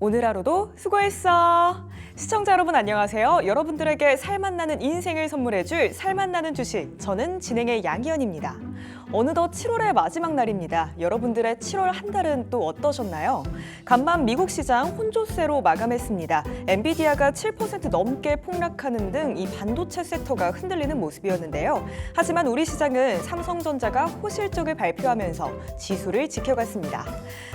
오늘 하루도 수고했어. 시청자 여러분 안녕하세요. 여러분들에게 살맛나는 인생을 선물해줄 살맛나는 주식, 저는 진행의 양희연입니다. 어느덧 7월의 마지막 날입니다. 여러분들의 7월 한 달은 또 어떠셨나요? 간밤 미국 시장 혼조세로 마감했습니다. 엔비디아가 7% 넘게 폭락하는 등 이 반도체 섹터가 흔들리는 모습이었는데요. 하지만 우리 시장은 삼성전자가 호실적을 발표하면서 지수를 지켜갔습니다.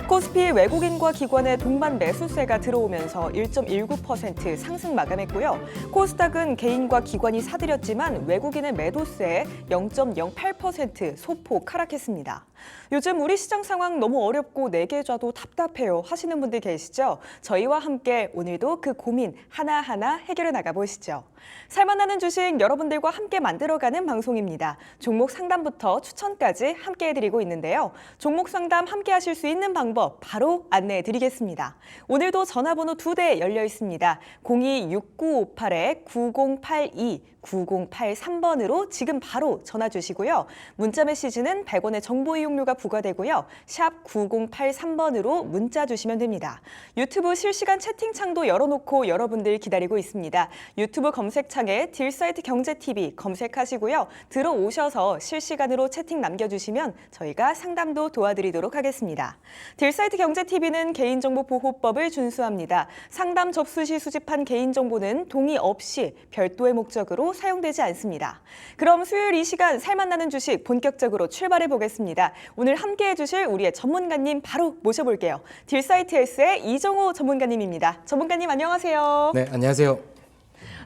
코스피 외국인과 기관의 동반 매수세가 들어오면서 1.19% 상승 마감했고요. 코스닥은 개인과 기관이 사들였지만 외국인의 매도세에 0.08% 소폭 하락했습니다. 요즘 우리 시장 상황 너무 어렵고 내 계좌도 답답해요 하시는 분들 계시죠? 저희와 함께 오늘도 그 고민 하나하나 해결해 나가보시죠. 살만나는 주식 여러분들과 함께 만들어가는 방송입니다. 종목 상담부터 추천까지 함께 해드리고 있는데요. 종목 상담 함께 하실 수 있는 방법 바로 안내해 드리겠습니다. 오늘도 전화번호 2대 열려 있습니다. 026958-9082 9083번으로 지금 바로 전화 주시고요. 문자 메시지는 100원의 정보 이용료가 부과되고요. 샵 9083번으로 문자 주시면 됩니다. 유튜브 실시간 채팅창도 열어놓고 여러분들 기다리고 있습니다. 유튜브 검색창에 딜사이트 경제TV 검색하시고요. 들어오셔서 실시간으로 채팅 남겨주시면 저희가 상담도 도와드리도록 하겠습니다. 딜사이트 경제TV는 개인정보보호법을 준수합니다. 상담 접수 시 수집한 개인정보는 동의 없이 별도의 목적으로 사용되지 않습니다. 그럼 수요일 이 시간 살맛나는 주식 본격적으로 출발해 보겠습니다. 오늘 함께해 주실 우리의 전문가님 바로 모셔볼게요. 딜사이트S의 이정호 전문가님입니다. 전문가님 안녕하세요. 네, 안녕하세요.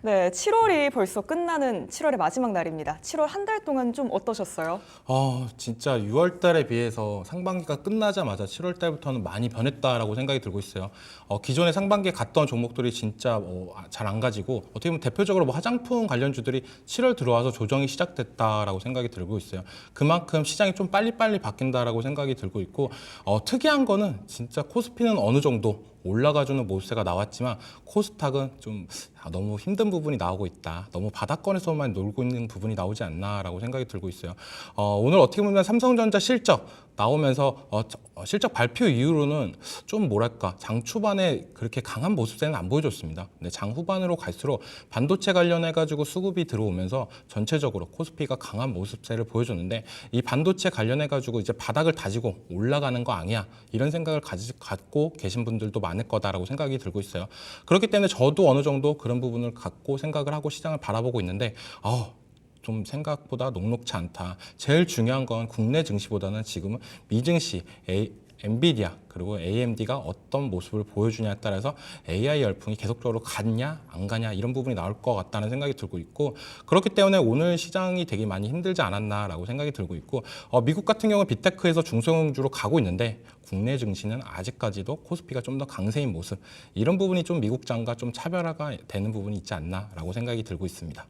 네, 7월이 벌써 끝나는 7월의 마지막 날입니다. 7월 한 달 동안 좀 어떠셨어요? 진짜 6월 달에 비해서 상반기가 끝나자마자 7월 달부터는 많이 변했다라고 생각이 들고 있어요. 기존에 상반기에 갔던 종목들이 진짜 잘 안 가지고 어떻게 보면 대표적으로 화장품 관련주들이 7월 들어와서 조정이 시작됐다라고 생각이 들고 있어요. 그만큼 시장이 좀 빨리빨리 바뀐다라고 생각이 들고 있고 특이한 거는 진짜 코스피는 어느 정도 올라가주는 모습세가 나왔지만 코스닥은 좀 너무 힘든 부분이 나오고 있다. 너무 바닥권에서만 놀고 있는 부분이 나오지 않나라고 생각이 들고 있어요. 오늘 어떻게 보면 삼성전자 실적 나오면서 실적 발표 이후로는 좀 뭐랄까 장 초반에 그렇게 강한 모습세는 안 보여줬습니다. 근데 장 후반으로 갈수록 반도체 관련해가지고 수급이 들어오면서 전체적으로 코스피가 강한 모습세를 보여줬는데 이 반도체 관련해가지고 이제 바닥을 다지고 올라가는 거 아니야 이런 생각을 갖고 계신 분들도 많을 거다라고 생각이 들고 있어요. 그렇기 때문에 저도 어느 정도 그런 부분을 갖고 생각을 하고 시장을 바라보고 있는데 좀 생각보다 녹록치 않다. 제일 중요한 건 국내 증시보다는 지금은 미증시, 엔비디아 그리고 AMD가 어떤 모습을 보여주냐에 따라서 AI 열풍이 계속적으로 갔냐 안 가냐 이런 부분이 나올 것 같다는 생각이 들고 있고 그렇기 때문에 오늘 시장이 되게 많이 힘들지 않았나라고 생각이 들고 있고 미국 같은 경우는 빅테크에서 중소형주로 가고 있는데 국내 증시는 아직까지도 코스피가 좀 더 강세인 모습 이런 부분이 좀 미국장과 좀 차별화가 되는 부분이 있지 않나라고 생각이 들고 있습니다.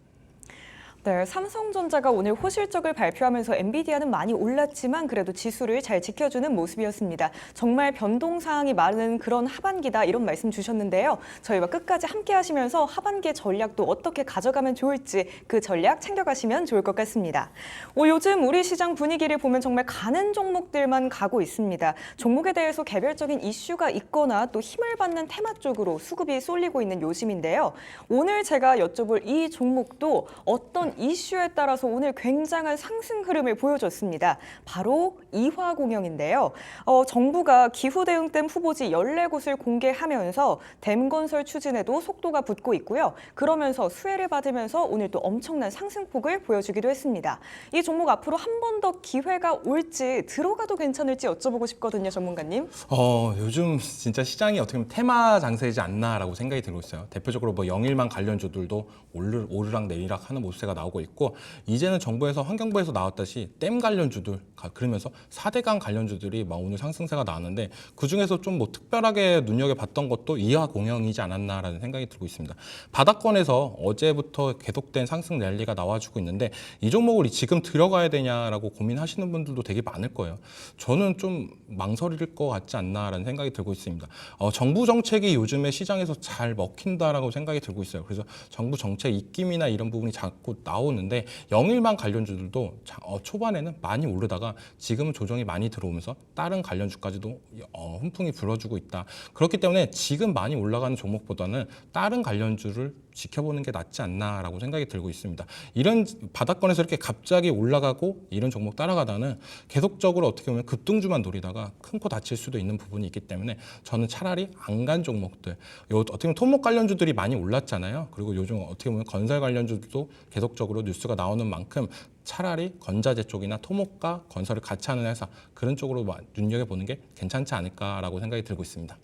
네, 삼성전자가 오늘 호실적을 발표하면서 엔비디아는 많이 올랐지만 그래도 지수를 잘 지켜주는 모습이었습니다. 정말 변동사항이 많은 그런 하반기다 이런 말씀 주셨는데요. 저희와 끝까지 함께 하시면서 하반기의 전략도 어떻게 가져가면 좋을지 그 전략 챙겨가시면 좋을 것 같습니다. 요즘 우리 시장 분위기를 보면 정말 가는 종목들만 가고 있습니다. 종목에 대해서 개별적인 이슈가 있거나 또 힘을 받는 테마 쪽으로 수급이 쏠리고 있는 요즘인데요. 오늘 제가 여쭤볼 이 종목도 어떤 이슈에 따라서 오늘 굉장한 상승 흐름을 보여줬습니다. 바로 이화공영인데요. 정부가 기후대응댐 후보지 14곳을 공개하면서 댐 건설 추진에도 속도가 붙고 있고요. 그러면서 수혜를 받으면서 오늘 또 엄청난 상승폭을 보여주기도 했습니다. 이 종목 앞으로 한 번 더 기회가 올지 들어가도 괜찮을지 여쭤보고 싶거든요, 전문가님. 요즘 진짜 시장이 어떻게 보면 테마 장세이지 않나라고 생각이 들고 있어요. 대표적으로 영일만 관련주들도 오르락 내리락 하는 모습세가 나오고 있고 이제는 정부에서 환경부에서 나왔다시 댐 관련주들 그러면서 4대강 관련주들이 막 오늘 상승세가 나왔는데 그중에서 좀 특별하게 눈여겨봤던 것도 이화공영이지 않았나라는 생각이 들고 있습니다. 바닥권에서 어제부터 계속된 상승 랠리가 나와주고 있는데 이 종목을 지금 들어가야 되냐라고 고민하시는 분들도 되게 많을 거예요. 저는 좀 망설일 것 같지 않나라는 생각이 들고 있습니다. 정부 정책이 요즘에 시장에서 잘 먹힌다라고 생각이 들고 있어요. 그래서 정부 정책 입김이나 이런 부분이 자꾸 나오는데 영일만 관련주들도 초반에는 많이 오르다가 지금은 조정이 많이 들어오면서 다른 관련주까지도 훈풍이 불어주고 있다. 그렇기 때문에 지금 많이 올라가는 종목보다는 다른 관련주를 지켜보는 게 낫지 않나라고 생각이 들고 있습니다. 이런 바닥권에서 이렇게 갑자기 올라가고 이런 종목 따라가다는 계속적으로 어떻게 보면 급등주만 노리다가 큰 코 다칠 수도 있는 부분이 있기 때문에 저는 차라리 안 간 종목들, 어떻게 보면 토목 관련주들이 많이 올랐잖아요. 그리고 요즘 어떻게 보면 건설 관련주도 계속적으로 뉴스가 나오는 만큼 차라리 건자재 쪽이나 토목과 건설을 같이 하는 회사 그런 쪽으로 눈여겨보는 게 괜찮지 않을까라고 생각이 들고 있습니다.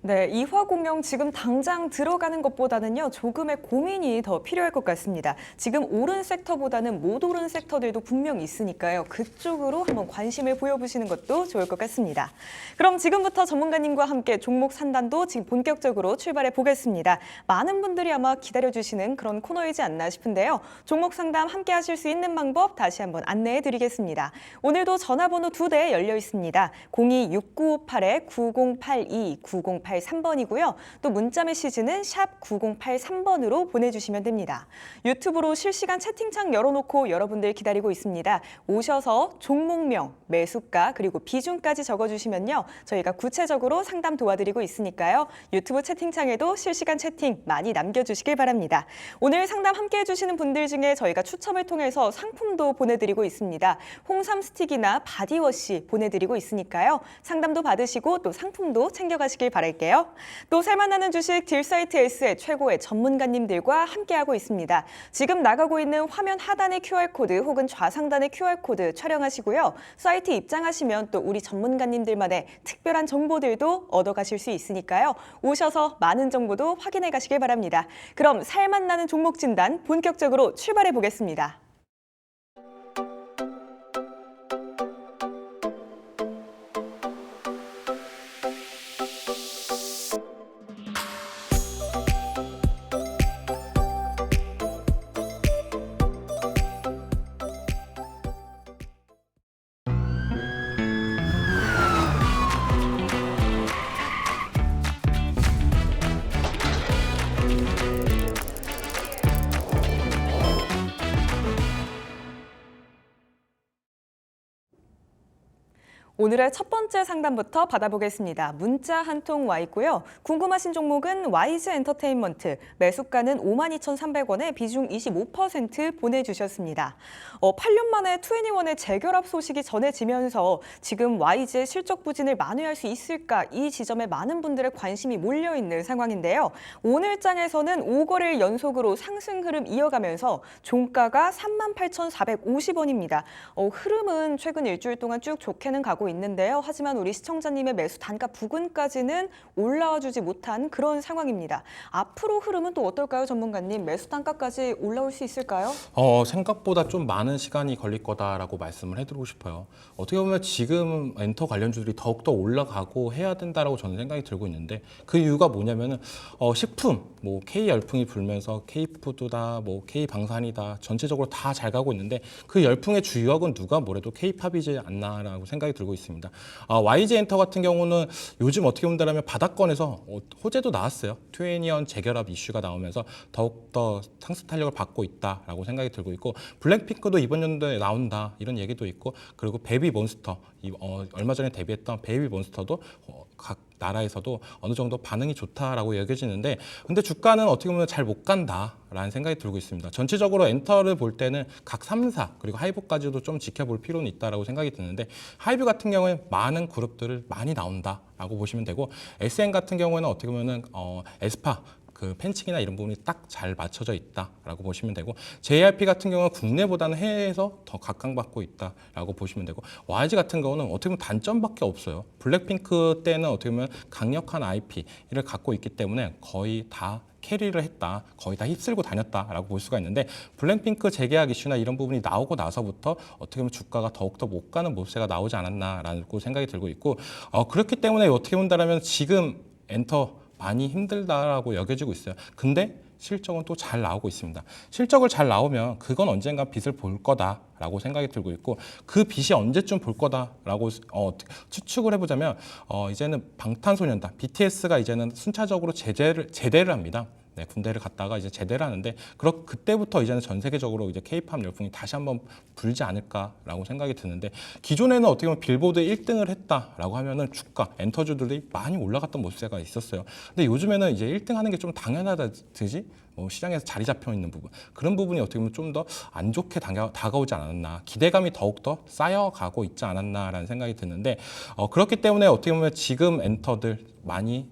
네, 이화공영 지금 당장 들어가는 것보다는요, 조금의 고민이 더 필요할 것 같습니다. 지금 오른 섹터보다는 못 오른 섹터들도 분명 있으니까요. 그쪽으로 한번 관심을 보여보시는 것도 좋을 것 같습니다. 그럼 지금부터 전문가님과 함께 종목 산단도 지금 본격적으로 출발해 보겠습니다. 많은 분들이 아마 기다려주시는 그런 코너이지 않나 싶은데요. 종목 상담 함께 하실 수 있는 방법 다시 한번 안내해 드리겠습니다. 오늘도 전화번호 2대 열려 있습니다. 026958-9082, 9083번이고요. 또 문자 메시지는 샵 9083번으로 보내주시면 됩니다. 유튜브로 실시간 채팅창 열어놓고 여러분들 기다리고 있습니다. 오셔서 종목명, 매수가 그리고 비중까지 적어주시면요. 저희가 구체적으로 상담 도와드리고 있으니까요. 유튜브 채팅창에도 실시간 채팅 많이 남겨주시길 바랍니다. 오늘 상담 함께 해주시는 분들 중에 저희가 추첨을 통해서 상품도 보내드리고 있습니다. 홍삼 스틱이나 바디워시 보내드리고 있으니까요. 상담도 받으시고 또 상품도 챙겨가시길 바랄게요. 또 살만나는 주식 딜사이트S의 최고의 전문가님들과 함께하고 있습니다. 지금 나가고 있는 화면 하단의 QR코드 혹은 좌상단의 QR코드 촬영하시고요. 사이트 입장하시면 또 우리 전문가님들만의 특별한 정보들도 얻어가실 수 있으니까요. 오셔서 많은 정보도 확인해 가시길 바랍니다. 그럼 살만나는 종목 진단 본격적으로 출발해 보겠습니다. 오늘의 첫 번째 상담부터 받아보겠습니다. 문자 한 통 와 있고요. 궁금하신 종목은 와이즈 엔터테인먼트, 매수가는 52,300원에 비중 25% 보내주셨습니다. 8년 만에 투애니원의 재결합 소식이 전해지면서 지금 와이즈의 실적 부진을 만회할 수 있을까 이 지점에 많은 분들의 관심이 몰려있는 상황인데요. 오늘장에서는 5거래일 연속으로 상승 흐름 이어가면서 종가가 38,450원입니다. 흐름은 최근 일주일 동안 쭉 좋게는 가고 있는데요. 하지만 우리 시청자님의 매수 단가 부근까지는 올라와 주지 못한 그런 상황입니다. 앞으로 흐름은 또 어떨까요, 전문가님? 매수 단가까지 올라올 수 있을까요? 생각보다 좀 많은 시간이 걸릴 거다라고 말씀을 해드리고 싶어요. 어떻게 보면 지금 엔터 관련주들이 더욱더 올라가고 해야 된다라고 저는 생각이 들고 있는데 그 이유가 뭐냐면은 식품, 뭐 K 열풍이 불면서 K푸드다, 뭐 K방산이다 전체적으로 다 잘 가고 있는데 그 열풍의 주역은 누가 뭐래도 K팝이지 않나라고 생각이 들고 있습니다. YG 엔터 같은 경우는 요즘 어떻게 본다면 바닥권에서 호재도 나왔어요. 투애니언 재결합 이슈가 나오면서 더욱더 상승 탄력을 받고 있다라고 생각이 들고 있고 블랙핑크도 이번 연도에 나온다 이런 얘기도 있고 그리고 베이비몬스터 얼마 전에 데뷔했던 베이비몬스터도 각 나라에서도 어느 정도 반응이 좋다라고 여겨지는데 근데 주가는 어떻게 보면 잘 못 간다라는 생각이 들고 있습니다. 전체적으로 엔터를 볼 때는 각 3사 그리고 하이브까지도 좀 지켜볼 필요는 있다라고 생각이 드는데 하이브 같은 경우에 많은 그룹들을 많이 나온다라고 보시면 되고 SN 같은 경우에는 어떻게 보면은 에스파 그 펜칭이나 이런 부분이 딱 잘 맞춰져 있다라고 보시면 되고 JYP 같은 경우는 국내보다는 해외에서 더 각광받고 있다라고 보시면 되고 YG 같은 경우는 어떻게 보면 단점밖에 없어요. 블랙핑크 때는 어떻게 보면 강력한 IP를 갖고 있기 때문에 거의 다 캐리를 했다, 거의 다 휩쓸고 다녔다라고 볼 수가 있는데 블랙핑크 재계약 이슈나 이런 부분이 나오고 나서부터 어떻게 보면 주가가 더욱더 못 가는 모습세가 나오지 않았나라고 생각이 들고 있고 그렇기 때문에 어떻게 본다면 지금 엔터 많이 힘들다라고 여겨지고 있어요. 근데 실적은 또 잘 나오고 있습니다. 실적을 잘 나오면 그건 언젠가 빛을 볼 거다라고 생각이 들고 있고 그 빛이 언제쯤 볼 거다라고 추측을 해보자면 이제는 방탄소년단 BTS가 이제는 순차적으로 제대를 합니다. 네, 군대를 갔다가 이제 제대를 하는데 그때부터 이제는 전 세계적으로 이제 K-팝 열풍이 다시 한번 불지 않을까라고 생각이 드는데 기존에는 어떻게 보면 빌보드 1등을 했다라고 하면은 주가 엔터주들이 많이 올라갔던 모습이 있었어요. 근데 요즘에는 이제 1등 하는 게 좀 당연하다듯이 시장에서 자리 잡혀 있는 부분 그런 부분이 어떻게 보면 좀 더 안 좋게 다가오지 않았나 기대감이 더욱더 쌓여가고 있지 않았나라는 생각이 드는데 그렇기 때문에 어떻게 보면 지금 엔터들 많이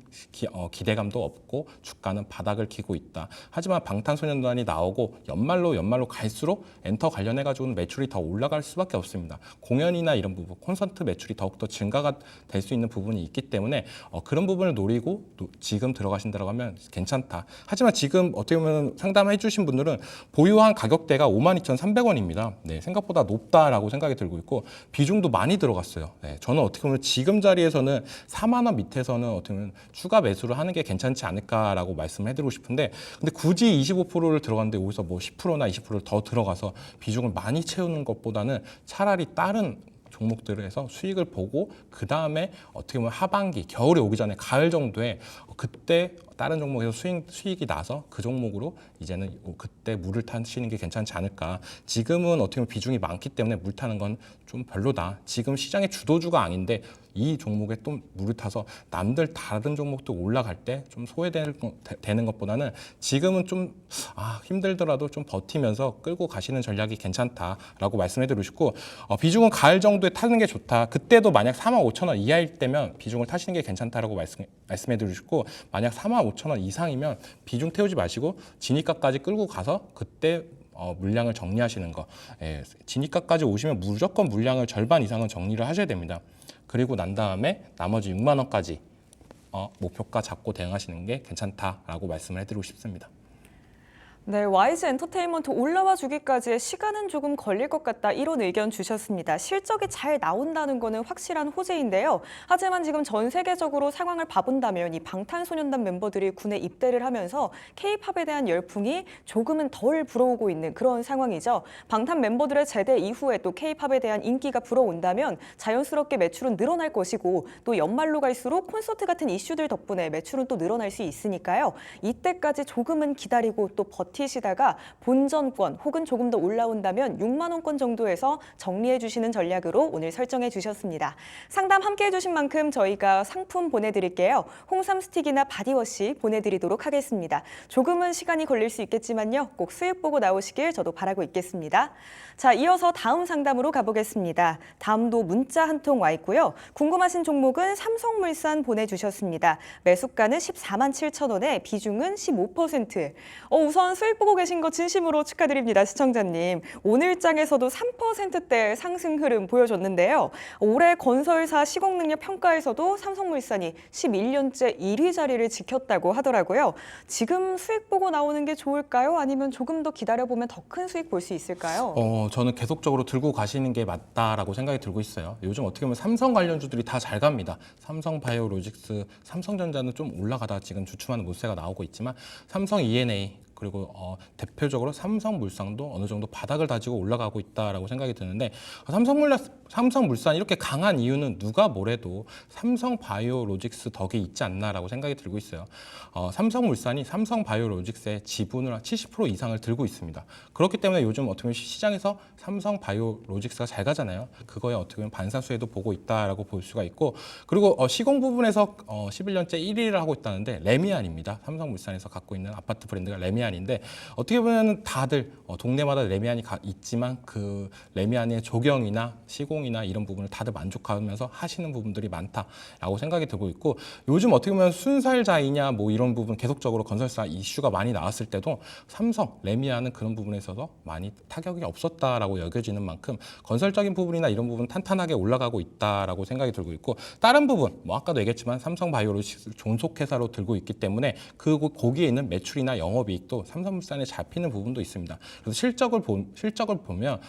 기대감도 없고 주가는 바닥을 기고 있다. 하지만 방탄소년단이 나오고 연말로 갈수록 엔터 관련해 가지고는 매출이 더 올라갈 수밖에 없습니다. 공연이나 이런 부분, 콘서트 매출이 더욱더 증가가 될 수 있는 부분이 있기 때문에 그런 부분을 노리고 지금 들어가신다고 하면 괜찮다. 하지만 지금 어떻게 보면 상담해 주신 분들은 보유한 가격대가 52,300원입니다. 네, 생각보다 높다라고 생각이 들고 있고 비중도 많이 들어갔어요. 네, 저는 어떻게 보면 지금 자리에서는 4만 원 밑에서는 어떻게 보면 추가 매수를 하는 게 괜찮지 않을까라고 말씀을 해드리고 싶은데 근데 굳이 25%를 들어갔는데 여기서 뭐 10%나 20%를 더 들어가서 비중을 많이 채우는 것보다는 차라리 다른 종목들에서 수익을 보고 그 다음에 어떻게 보면 하반기 겨울이 오기 전에 가을 정도에 그때 다른 종목에서 수익이 나서 그 종목으로 이제는 그때 물을 타시는 게 괜찮지 않을까. 지금은 어떻게 보면 비중이 많기 때문에 물 타는 건 좀 별로다. 지금 시장의 주도주가 아닌데 이 종목에 또 물을 타서 남들 다른 종목도 올라갈 때 좀 소외되는 것보다는 지금은 좀 힘들더라도 좀 버티면서 끌고 가시는 전략이 괜찮다라고 말씀해드리고 싶고 비중은 가을 정도에 타는 게 좋다. 그때도 만약 45,000원 이하일 때면 비중을 타시는 게 괜찮다라고 말씀해드리고 싶고 만약 45,000원 이상이면 비중 태우지 마시고 진입가까지 끌고 가서 그때 물량을 정리하시는 거. 진입가까지 오시면 무조건 물량을 절반 이상은 정리를 하셔야 됩니다. 그리고 난 다음에 나머지 6만 원까지 목표가 잡고 대응하시는 게 괜찮다라고 말씀을 해드리고 싶습니다. 네, YG 엔터테인먼트 올라와 주기까지의 시간은 조금 걸릴 것 같다 이런 의견 주셨습니다. 실적이 잘 나온다는 거는 확실한 호재인데요. 하지만 지금 전 세계적으로 상황을 봐본다면 이 방탄소년단 멤버들이 군에 입대를 하면서 K-팝에 대한 열풍이 조금은 덜 불어오고 있는 그런 상황이죠. 방탄 멤버들의 제대 이후에 또 K-팝에 대한 인기가 불어온다면 자연스럽게 매출은 늘어날 것이고 또 연말로 갈수록 콘서트 같은 이슈들 덕분에 매출은 또 늘어날 수 있으니까요. 이때까지 조금은 기다리고 또 버티시다가 본전권 혹은 조금 더 올라온다면 6만 원권 정도에서 정리해 주시는 전략으로 오늘 설정해 주셨습니다. 상담 함께 해주신 만큼 저희가 상품 보내드릴게요. 홍삼 스틱이나 바디워시 보내드리도록 하겠습니다. 조금은 시간이 걸릴 수 있겠지만요. 꼭 수익 보고 나오시길 저도 바라고 있겠습니다. 자, 이어서 다음 상담으로 가보겠습니다. 다음도 문자 한 통 와 있고요. 궁금하신 종목은 삼성물산 보내주셨습니다. 매수가는 14만 7천 원에 비중은 15%. 우선 수익 보고 계신 거 진심으로 축하드립니다, 시청자님. 오늘장에서도 3%대 상승 흐름 보여줬는데요. 올해 건설사 시공능력 평가에서도 삼성물산이 11년째 1위 자리를 지켰다고 하더라고요. 지금 수익 보고 나오는 게 좋을까요? 아니면 조금 더 기다려보면 더 큰 수익 볼 수 있을까요? 저는 계속적으로 들고 가시는 게 맞다라고 생각이 들고 있어요. 요즘 어떻게 보면 삼성 관련주들이 다 잘 갑니다. 삼성바이오로직스, 삼성전자는 좀 올라가다 지금 주춤하는 모습이 나오고 있지만 삼성 E&A 그리고 대표적으로 삼성물산도 어느 정도 바닥을 다지고 올라가고 있다라고 생각이 드는데 삼성물산 이렇게 강한 이유는 누가 뭐래도 삼성바이오로직스 덕이 있지 않나라고 생각이 들고 있어요. 삼성물산이 삼성바이오로직스의 지분을 70% 이상을 들고 있습니다. 그렇기 때문에 요즘 어떻게 보면 시장에서 삼성바이오로직스가 잘 가잖아요. 그거에 어떻게 보면 반사수혜도 보고 있다라고 볼 수가 있고 그리고 시공 부분에서 11년째 1위를 하고 있다는데 레미안입니다. 삼성물산에서 갖고 있는 아파트 브랜드가 레미안인데 어떻게 보면 다들 동네마다 레미안이 있지만 그 레미안의 조경이나 시공이나 이런 부분을 다들 만족하면서 하시는 부분들이 많다라고 생각이 들고 있고 요즘 어떻게 보면 순살자이냐 뭐 이런 부분 계속적으로 건설사 이슈가 많이 나왔을 때도 삼성, 레미안은 그런 부분에 있어서 많이 타격이 없었다라고 여겨지는 만큼 건설적인 부분이나 이런 부분 탄탄하게 올라가고 있다라고 생각이 들고 있고 다른 부분 뭐 아까도 얘기했지만 삼성바이오로직스 존속회사로 들고 있기 때문에 거기에 있는 매출이나 영업이익도 삼성물산에 잡히는 부분도 있습니다. 그래서 실적을 보면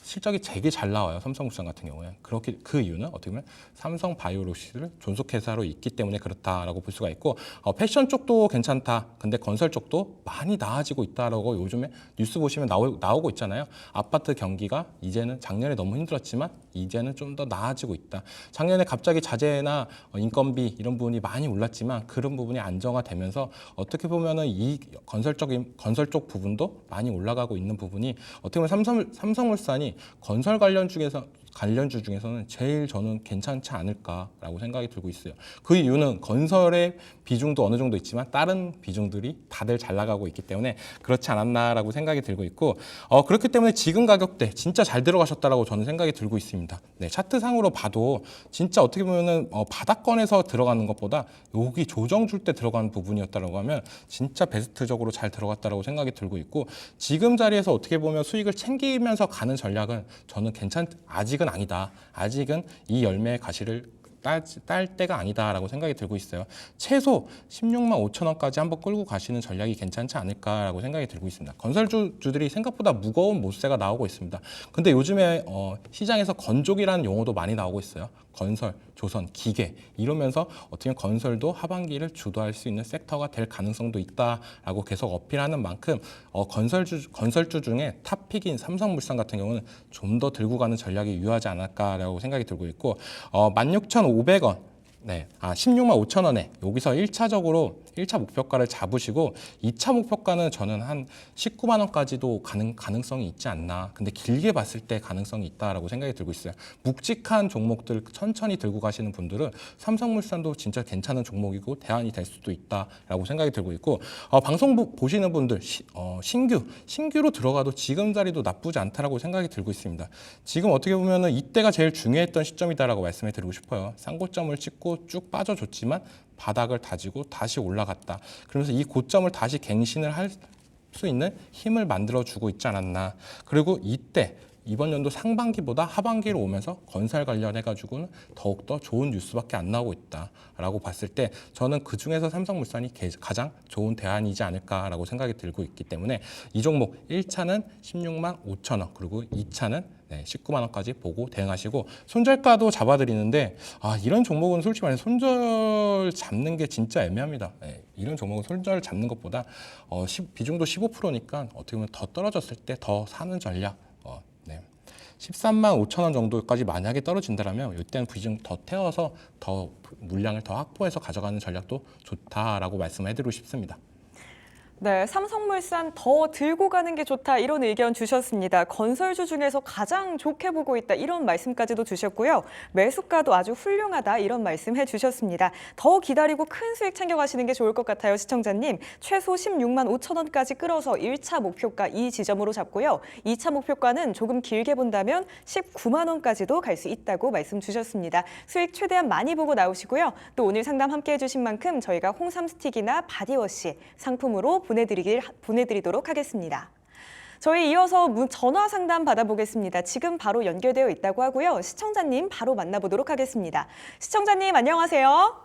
실적이 되게 잘 나와요. 삼성물산 같은 경우에 그렇게 그 이유는 어떻게 보면 삼성바이오로직스를 존속회사로 있기 때문에 그렇다라고 볼 수가 있고 패션 쪽도 괜찮다. 근데 건설 쪽도 많이 나아지고 있다라고 요즘에 뉴스 보시면 나오고 있잖아요. 아파트 경기가 이제는 작년에 너무 힘들었지만 이제는 좀 더 나아지고 있다. 작년에 갑자기 자재나 인건비 이런 부분이 많이 올랐지만 그런 부분이 안정화되면서 어떻게 보면은 이 건설 쪽 부분도 많이 올라가고 있는 부분이 어떻게 보면 삼성물산이 건설 관련주 중에서는 제일 저는 괜찮지 않을까라고 생각이 들고 있어요. 그 이유는 건설의 비중도 어느 정도 있지만 다른 비중들이 다들 잘 나가고 있기 때문에 그렇지 않았나라고 생각이 들고 있고 그렇기 때문에 지금 가격대 진짜 잘 들어가셨다라고 저는 생각이 들고 있습니다. 네, 차트상으로 봐도 진짜 어떻게 보면은 바닥권에서 들어가는 것보다 여기 조정 줄 때 들어가는 부분이었다라고 하면 진짜 베스트적으로 잘 들어갔다라고 생각이 들고 있고 지금 자리에서 어떻게 보면 수익을 챙기면서 가는 전략은 저는 아직은 아니다. 아직은 이 열매의 가시를 딸 때가 아니다라고 생각이 들고 있어요. 최소 16만 5천 원까지 한번 끌고 가시는 전략이 괜찮지 않을까라고 생각이 들고 있습니다. 건설주들이 생각보다 무거운 못세가 나오고 있습니다. 근데 요즘에 시장에서 건조기라는 용어도 많이 나오고 있어요. 건설, 조선, 기계 이러면서 어떻게 보면 건설도 하반기를 주도할 수 있는 섹터가 될 가능성도 있다라고 계속 어필하는 만큼 건설주 중에 탑픽인 삼성물산 같은 경우는 좀 더 들고 가는 전략이 유효하지 않을까라고 생각이 들고 있고 16,500원 16만 5천 원에 여기서 1차 목표가를 잡으시고 2차 목표가는 저는 한 19만 원까지도 가능성이 있지 않나. 근데 길게 봤을 때 가능성이 있다라고 생각이 들고 있어요. 묵직한 종목들 천천히 들고 가시는 분들은 삼성물산도 진짜 괜찮은 종목이고 대안이 될 수도 있다라고 생각이 들고 있고 방송 보시는 분들 신규로 들어가도 지금 자리도 나쁘지 않다라고 생각이 들고 있습니다. 지금 어떻게 보면은 이때가 제일 중요했던 시점이다라고 말씀을 드리고 싶어요. 쌍고점을 찍고 쭉 빠져줬지만 바닥을 다지고 다시 올라갔다. 그러면서 이 고점을 다시 갱신을 할 수 있는 힘을 만들어주고 있지 않았나. 그리고 이번 연도 상반기보다 하반기로 오면서 건설 관련해가지고는 더욱더 좋은 뉴스밖에 안 나오고 있다라고 봤을 때 저는 그중에서 삼성물산이 가장 좋은 대안이지 않을까라고 생각이 들고 있기 때문에 이 종목 1차는 16만 5천 원 그리고 2차는 19만 원까지 보고 대응하시고 손절가도 잡아드리는데 이런 종목은 솔직히 말해서 손절 잡는 게 진짜 애매합니다. 이런 종목은 손절 잡는 것보다 비중도 15%니까 어떻게 보면 더 떨어졌을 때 더 사는 전략 13만 5천 원 정도까지 만약에 떨어진다면 이때는 비중 더 태워서 더 물량을 더 확보해서 가져가는 전략도 좋다라고 말씀을 해드리고 싶습니다. 네, 삼성물산 더 들고 가는 게 좋다 이런 의견 주셨습니다. 건설주 중에서 가장 좋게 보고 있다 이런 말씀까지도 주셨고요. 매수가도 아주 훌륭하다 이런 말씀해 주셨습니다. 더 기다리고 큰 수익 챙겨가시는 게 좋을 것 같아요, 시청자님. 최소 16만 5천 원까지 끌어서 1차 목표가 이 지점으로 잡고요. 2차 목표가는 조금 길게 본다면 19만 원까지도 갈 수 있다고 말씀 주셨습니다. 수익 최대한 많이 보고 나오시고요. 또 오늘 상담 함께 해주신 만큼 저희가 홍삼 스틱이나 바디워시 상품으로 보내드리도록 하겠습니다. 저희 이어서 전화 상담 받아보겠습니다. 지금 바로 연결되어 있다고 하고요. 시청자님 바로 만나보도록 하겠습니다. 시청자님 안녕하세요.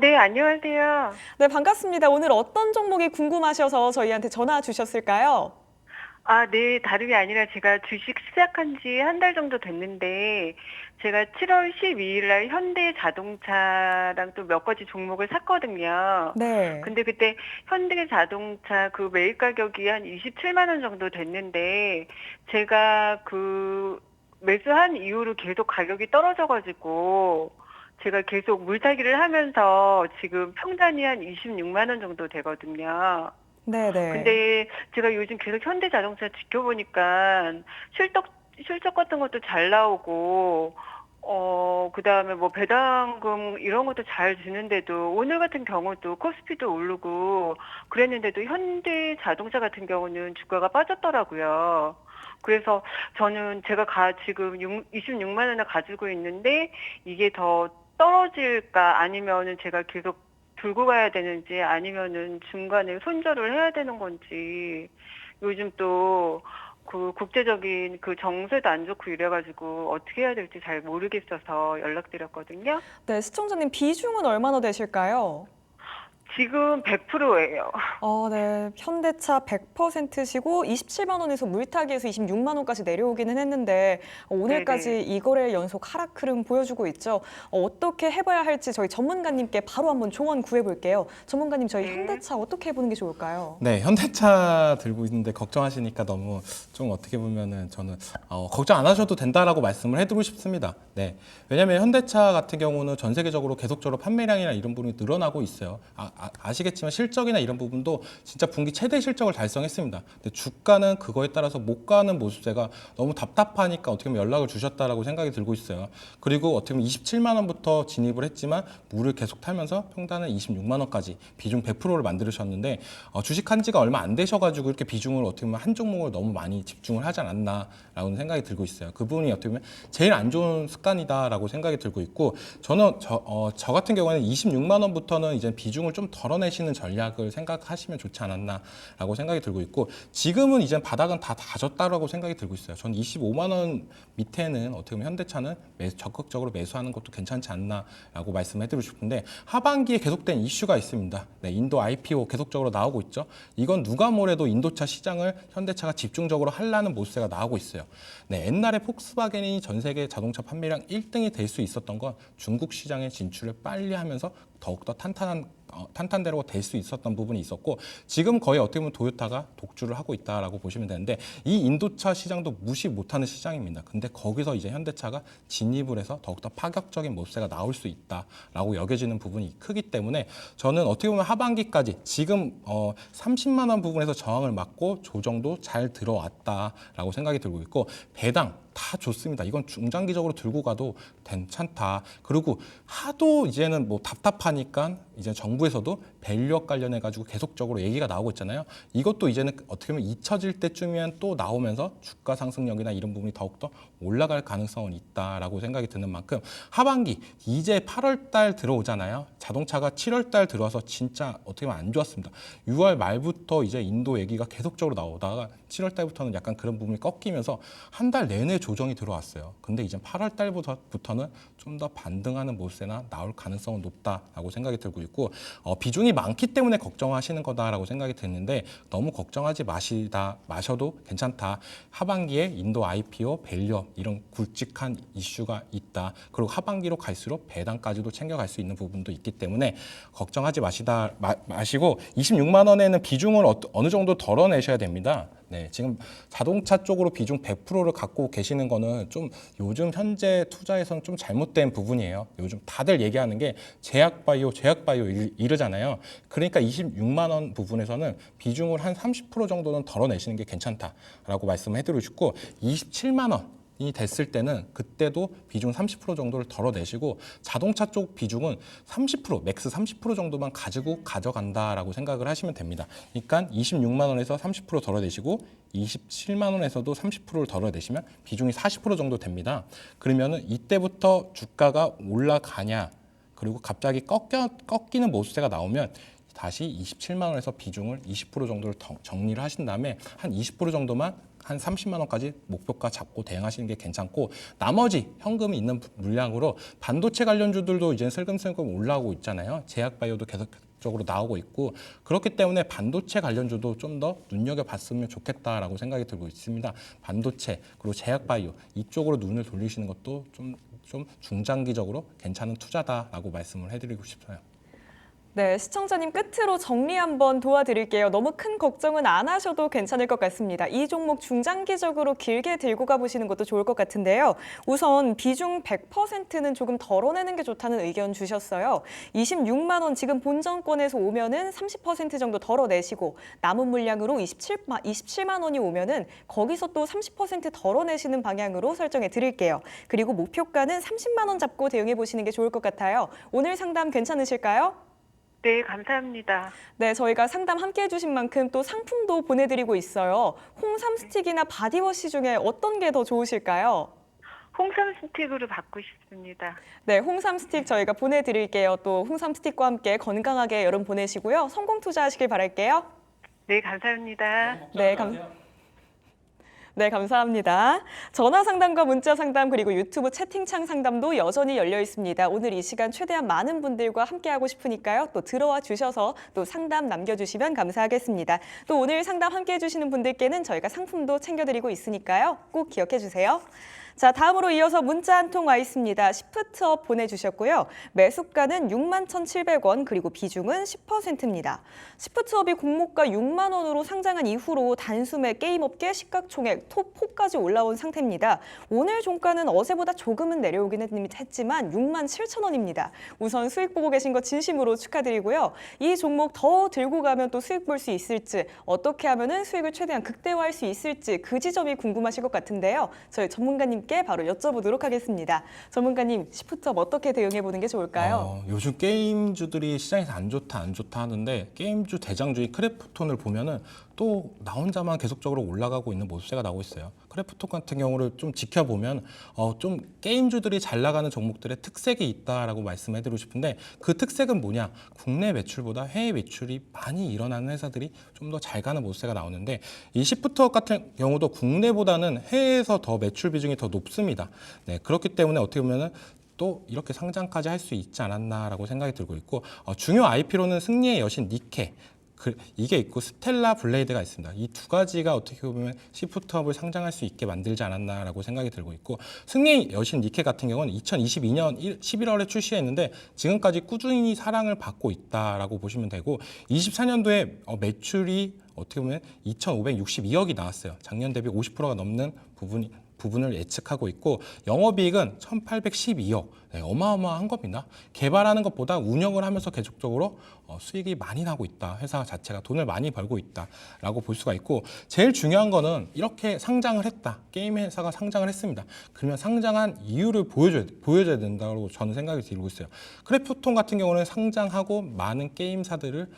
네, 안녕하세요. 네, 반갑습니다. 오늘 어떤 종목이 궁금하셔서 저희한테 전화 주셨을까요? 네, 다름이 아니라 제가 주식 시작한 지 한 달 정도 됐는데, 제가 7월 12일 날 현대자동차랑 또 몇 가지 종목을 샀거든요. 네. 근데 그때 현대자동차 그 매입 가격이 한 27만 원 정도 됐는데, 제가 그 매수한 이후로 계속 가격이 떨어져가지고, 제가 계속 물타기를 하면서 지금 평단이 한 26만 원 정도 되거든요. 네네. 근데 제가 요즘 계속 현대자동차 지켜보니까 실적 같은 것도 잘 나오고, 그다음에 뭐 배당금 이런 것도 잘 주는데도 오늘 같은 경우도 코스피도 오르고 그랬는데도 현대자동차 같은 경우는 주가가 빠졌더라고요. 그래서 저는 제가 지금 26만 원을 가지고 있는데 이게 더 떨어질까 아니면은 제가 계속 들고 가야 되는지 아니면은 중간에 손절을 해야 되는 건지 요즘 또 그 국제적인 그 정세도 안 좋고 이래가지고 어떻게 해야 될지 잘 모르겠어서 연락드렸거든요. 네, 시청자님 비중은 얼마나 되실까요? 지금 100%예요. 네. 현대차 100%시고 27만 원에서 물타기에서 26만 원까지 내려오기는 했는데 오늘까지 네네. 이 거래일 연속 하락 흐름 보여주고 있죠. 어떻게 해봐야 할지 저희 전문가님께 바로 한번 조언 구해볼게요. 전문가님, 저희 네. 현대차 어떻게 해보는 게 좋을까요? 네, 현대차 들고 있는데 걱정하시니까 너무 좀 어떻게 보면은 저는 걱정 안 하셔도 된다라고 말씀을 해드리고 싶습니다. 네, 왜냐하면 현대차 같은 경우는 전 세계적으로 계속적으로 판매량이나 이런 부분이 늘어나고 있어요. 아시겠지만 실적이나 이런 부분도 진짜 분기 최대 실적을 달성했습니다. 근데 주가는 그거에 따라서 못 가는 모습세가 너무 답답하니까 어떻게 보면 연락을 주셨다라고 생각이 들고 있어요. 그리고 어떻게 보면 27만 원부터 진입을 했지만 물을 계속 타면서 평단은 26만 원까지 비중 100%를 만들으셨는데 주식한 지가 얼마 안 되셔가지고 이렇게 비중을 어떻게 보면 한 종목을 너무 많이 집중을 하지 않았나라고 생각이 들고 있어요. 그 부분이 어떻게 보면 제일 안 좋은 습관이다라고 생각이 들고 있고 저는 저 같은 경우에는 26만 원부터는 이제 비중을 좀 덜어내시는 전략을 생각하시면 좋지 않았나라고 생각이 들고 있고 지금은 이제 바닥은 다 다졌다라고 생각이 들고 있어요. 저는 25만 원 밑에는 어떻게 보면 현대차는 적극적으로 매수하는 것도 괜찮지 않나라고 말씀해드리고 싶은데 하반기에 계속된 이슈가 있습니다. 네, 인도 IPO 계속적으로 나오고 있죠. 이건 누가 뭐래도 인도차 시장을 현대차가 집중적으로 하려는 모습세가 나오고 있어요. 네, 옛날에 폭스바겐이 전 세계 자동차 판매량 1등이 될 수 있었던 건 중국 시장에 진출을 빨리 하면서 더욱더 탄탄대로가 될 수 있었던 부분이 있었고 지금 거의 어떻게 보면 토요타가 독주를 하고 있다라고 보시면 되는데 이 인도차 시장도 무시 못하는 시장입니다. 근데 거기서 이제 현대차가 진입을 해서 더욱더 파격적인 모습세가 나올 수 있다라고 여겨지는 부분이 크기 때문에 저는 어떻게 보면 하반기까지 지금 30만 원 부분에서 저항을 맞고 조정도 잘 들어왔다라고 생각이 들고 있고 배당 다 좋습니다. 이건 중장기적으로 들고 가도 괜찮다. 그리고 하도 이제는 뭐 답답하니까 이제 정부에서도 밸류업 관련해 가지고 계속적으로 얘기가 나오고 있잖아요. 이것도 이제는 어떻게 보면 잊혀질 때쯤이면 또 나오면서 주가 상승력이나 이런 부분이 더욱더 올라갈 가능성은 있다라고 생각이 드는 만큼 하반기 이제 8월 달 들어오잖아요. 자동차가 7월 달 들어와서 진짜 어떻게 보면 안 좋았습니다. 6월 말부터 이제 인도 얘기가 계속적으로 나오다가 7월 달부터는 약간 그런 부분이 꺾이면서 한 달 내내 조정이 들어왔어요. 근데 이제 8월 달부터는 좀 더 반등하는 모습세나 나올 가능성은 높다라고 생각이 들고 있고 비중이 많기 때문에 걱정하시는 거다라고 생각이 드는데 너무 걱정하지 마셔도 괜찮다. 하반기에 인도 IPO, 밸류업 이런 굵직한 이슈가 있다. 그리고 하반기로 갈수록 배당까지도 챙겨갈 수 있는 부분도 있기 때문에 걱정하지 마시고 26만 원에는 비중을 어느 정도 덜어내셔야 됩니다. 네, 지금 자동차 쪽으로 비중 100%를 갖고 계시는 거는 좀 요즘 현재 투자에서는 좀 잘못된 부분이에요. 요즘 다들 얘기하는 게 제약바이오 이러잖아요. 그러니까 26만 원 부분에서는 비중을 한 30% 정도는 덜어내시는 게 괜찮다라고 말씀을 해드리고 싶고 27만 원 이 됐을 때는 그때도 비중 30% 정도를 덜어내시고 자동차 쪽 비중은 30%, 맥스 30% 정도만 가지고 가져간다라고 생각을 하시면 됩니다. 그러니까 26만 원에서 30% 덜어내시고 27만 원에서도 30%를 덜어내시면 비중이 40% 정도 됩니다. 그러면은 이때부터 주가가 올라가냐 그리고 갑자기 꺾이는 모습세가 나오면 다시 27만 원에서 비중을 20% 정도를 정리를 하신 다음에 한 20% 정도만 한 30만 원까지 목표가 잡고 대응하시는 게 괜찮고 나머지 현금이 있는 물량으로 반도체 관련주들도 이제 슬금슬금 올라오고 있잖아요. 제약바이오도 계속적으로 나오고 있고 그렇기 때문에 반도체 관련주도 좀 더 눈여겨봤으면 좋겠다라고 생각이 들고 있습니다. 반도체 그리고 제약바이오 이쪽으로 눈을 돌리시는 것도 좀 중장기적으로 괜찮은 투자다라고 말씀을 해드리고 싶어요. 네, 시청자님 끝으로 정리 한번 도와드릴게요. 너무 큰 걱정은 안 하셔도 괜찮을 것 같습니다. 이 종목 중장기적으로 길게 들고 가보시는 것도 좋을 것 같은데요. 우선 비중 100%는 조금 덜어내는 게 좋다는 의견 주셨어요. 26만 원 지금 본전권에서 오면은 30% 정도 덜어내시고 남은 물량으로 27만 원이 오면은 거기서 또 30% 덜어내시는 방향으로 설정해 드릴게요. 그리고 목표가는 30만 원 잡고 대응해 보시는 게 좋을 것 같아요. 오늘 상담 괜찮으실까요? 네, 감사합니다. 네, 저희가 상담 함께 해주신 만큼 또 상품도 보내드리고 있어요. 홍삼 스틱이나 바디워시 중에 어떤 게 더 좋으실까요? 홍삼 스틱으로 받고 싶습니다. 네, 홍삼 스틱 저희가 보내드릴게요. 또 홍삼 스틱과 함께 건강하게 여름 보내시고요. 성공 투자하시길 바랄게요. 네, 감사합니다. 네, 네, 감사합니다. 전화 상담과 문자 상담 그리고 유튜브 채팅창 상담도 여전히 열려 있습니다. 오늘 이 시간 최대한 많은 분들과 함께하고 싶으니까요. 또 들어와 주셔서 또 상담 남겨주시면 감사하겠습니다. 또 오늘 상담 함께해 주시는 분들께는 저희가 상품도 챙겨드리고 있으니까요. 꼭 기억해 주세요. 자, 다음으로 이어서 문자 한 통 와 있습니다. 시프트업 보내주셨고요. 매수가는 61,700원 그리고 비중은 10%입니다. 시프트업이 공모가 6만 원으로 상장한 이후로 단숨에 게임업계 시가총액 톱4까지 올라온 상태입니다. 오늘 종가는 어제보다 조금은 내려오긴 했지만 67,000원입니다. 우선 수익 보고 계신 거 진심으로 축하드리고요. 이 종목 더 들고 가면 또 수익 볼 수 있을지, 어떻게 하면 수익을 최대한 극대화할 수 있을지 그 지점이 궁금하실 것 같은데요. 저희 전문가님께 바로 여쭤보도록 하겠습니다. 전문가님, 시프트업 어떻게 대응해보는 게 좋을까요? 요즘 게임주들이 시장에서 안 좋다 하는데 게임주 대장주인 크래프톤을 보면은 또 나 혼자만 계속적으로 올라가고 있는 모습세가 나오고 있어요. 크래프톤 같은 경우를 좀 지켜보면 좀 게임주들이 잘 나가는 종목들의 특색이 있다라고 말씀해드리고 싶은데 그 특색은 뭐냐? 국내 매출보다 해외 매출이 많이 일어나는 회사들이 좀 더 잘 가는 모습세가 나오는데 이 시프트업 같은 경우도 국내보다는 해외에서 더 매출 비중이 더 높습니다. 네, 그렇기 때문에 어떻게 보면은 또 이렇게 상장까지 할 수 있지 않았나라고 생각이 들고 있고 중요 IP로는 승리의 여신 니케 이게 있고 스텔라 블레이드가 있습니다. 이 두 가지가 어떻게 보면 시프트업을 상장할 수 있게 만들지 않았나라고 생각이 들고 있고 승리의 여신 니케 같은 경우는 2022년 11월에 출시했는데 지금까지 꾸준히 사랑을 받고 있다라고 보시면 되고 24년도에 매출이 어떻게 보면 2,562억이 나왔어요. 작년 대비 50%가 넘는 부분을 예측하고 있고 영업이익은 1,812억. 네, 어마어마한 겁니다. 개발하는 것보다 운영을 하면서 계속적으로 수익이 많이 나고 있다. 회사 자체가 돈을 많이 벌고 있다라고 볼 수가 있고 제일 중요한 거는 이렇게 상장을 했다. 게임 회사가 상장을 했습니다. 그러면 상장한 이유를 보여줘야 된다고 저는 생각이 들고 있어요. 크래프톤 같은 경우는 상장하고 많은 게임사들을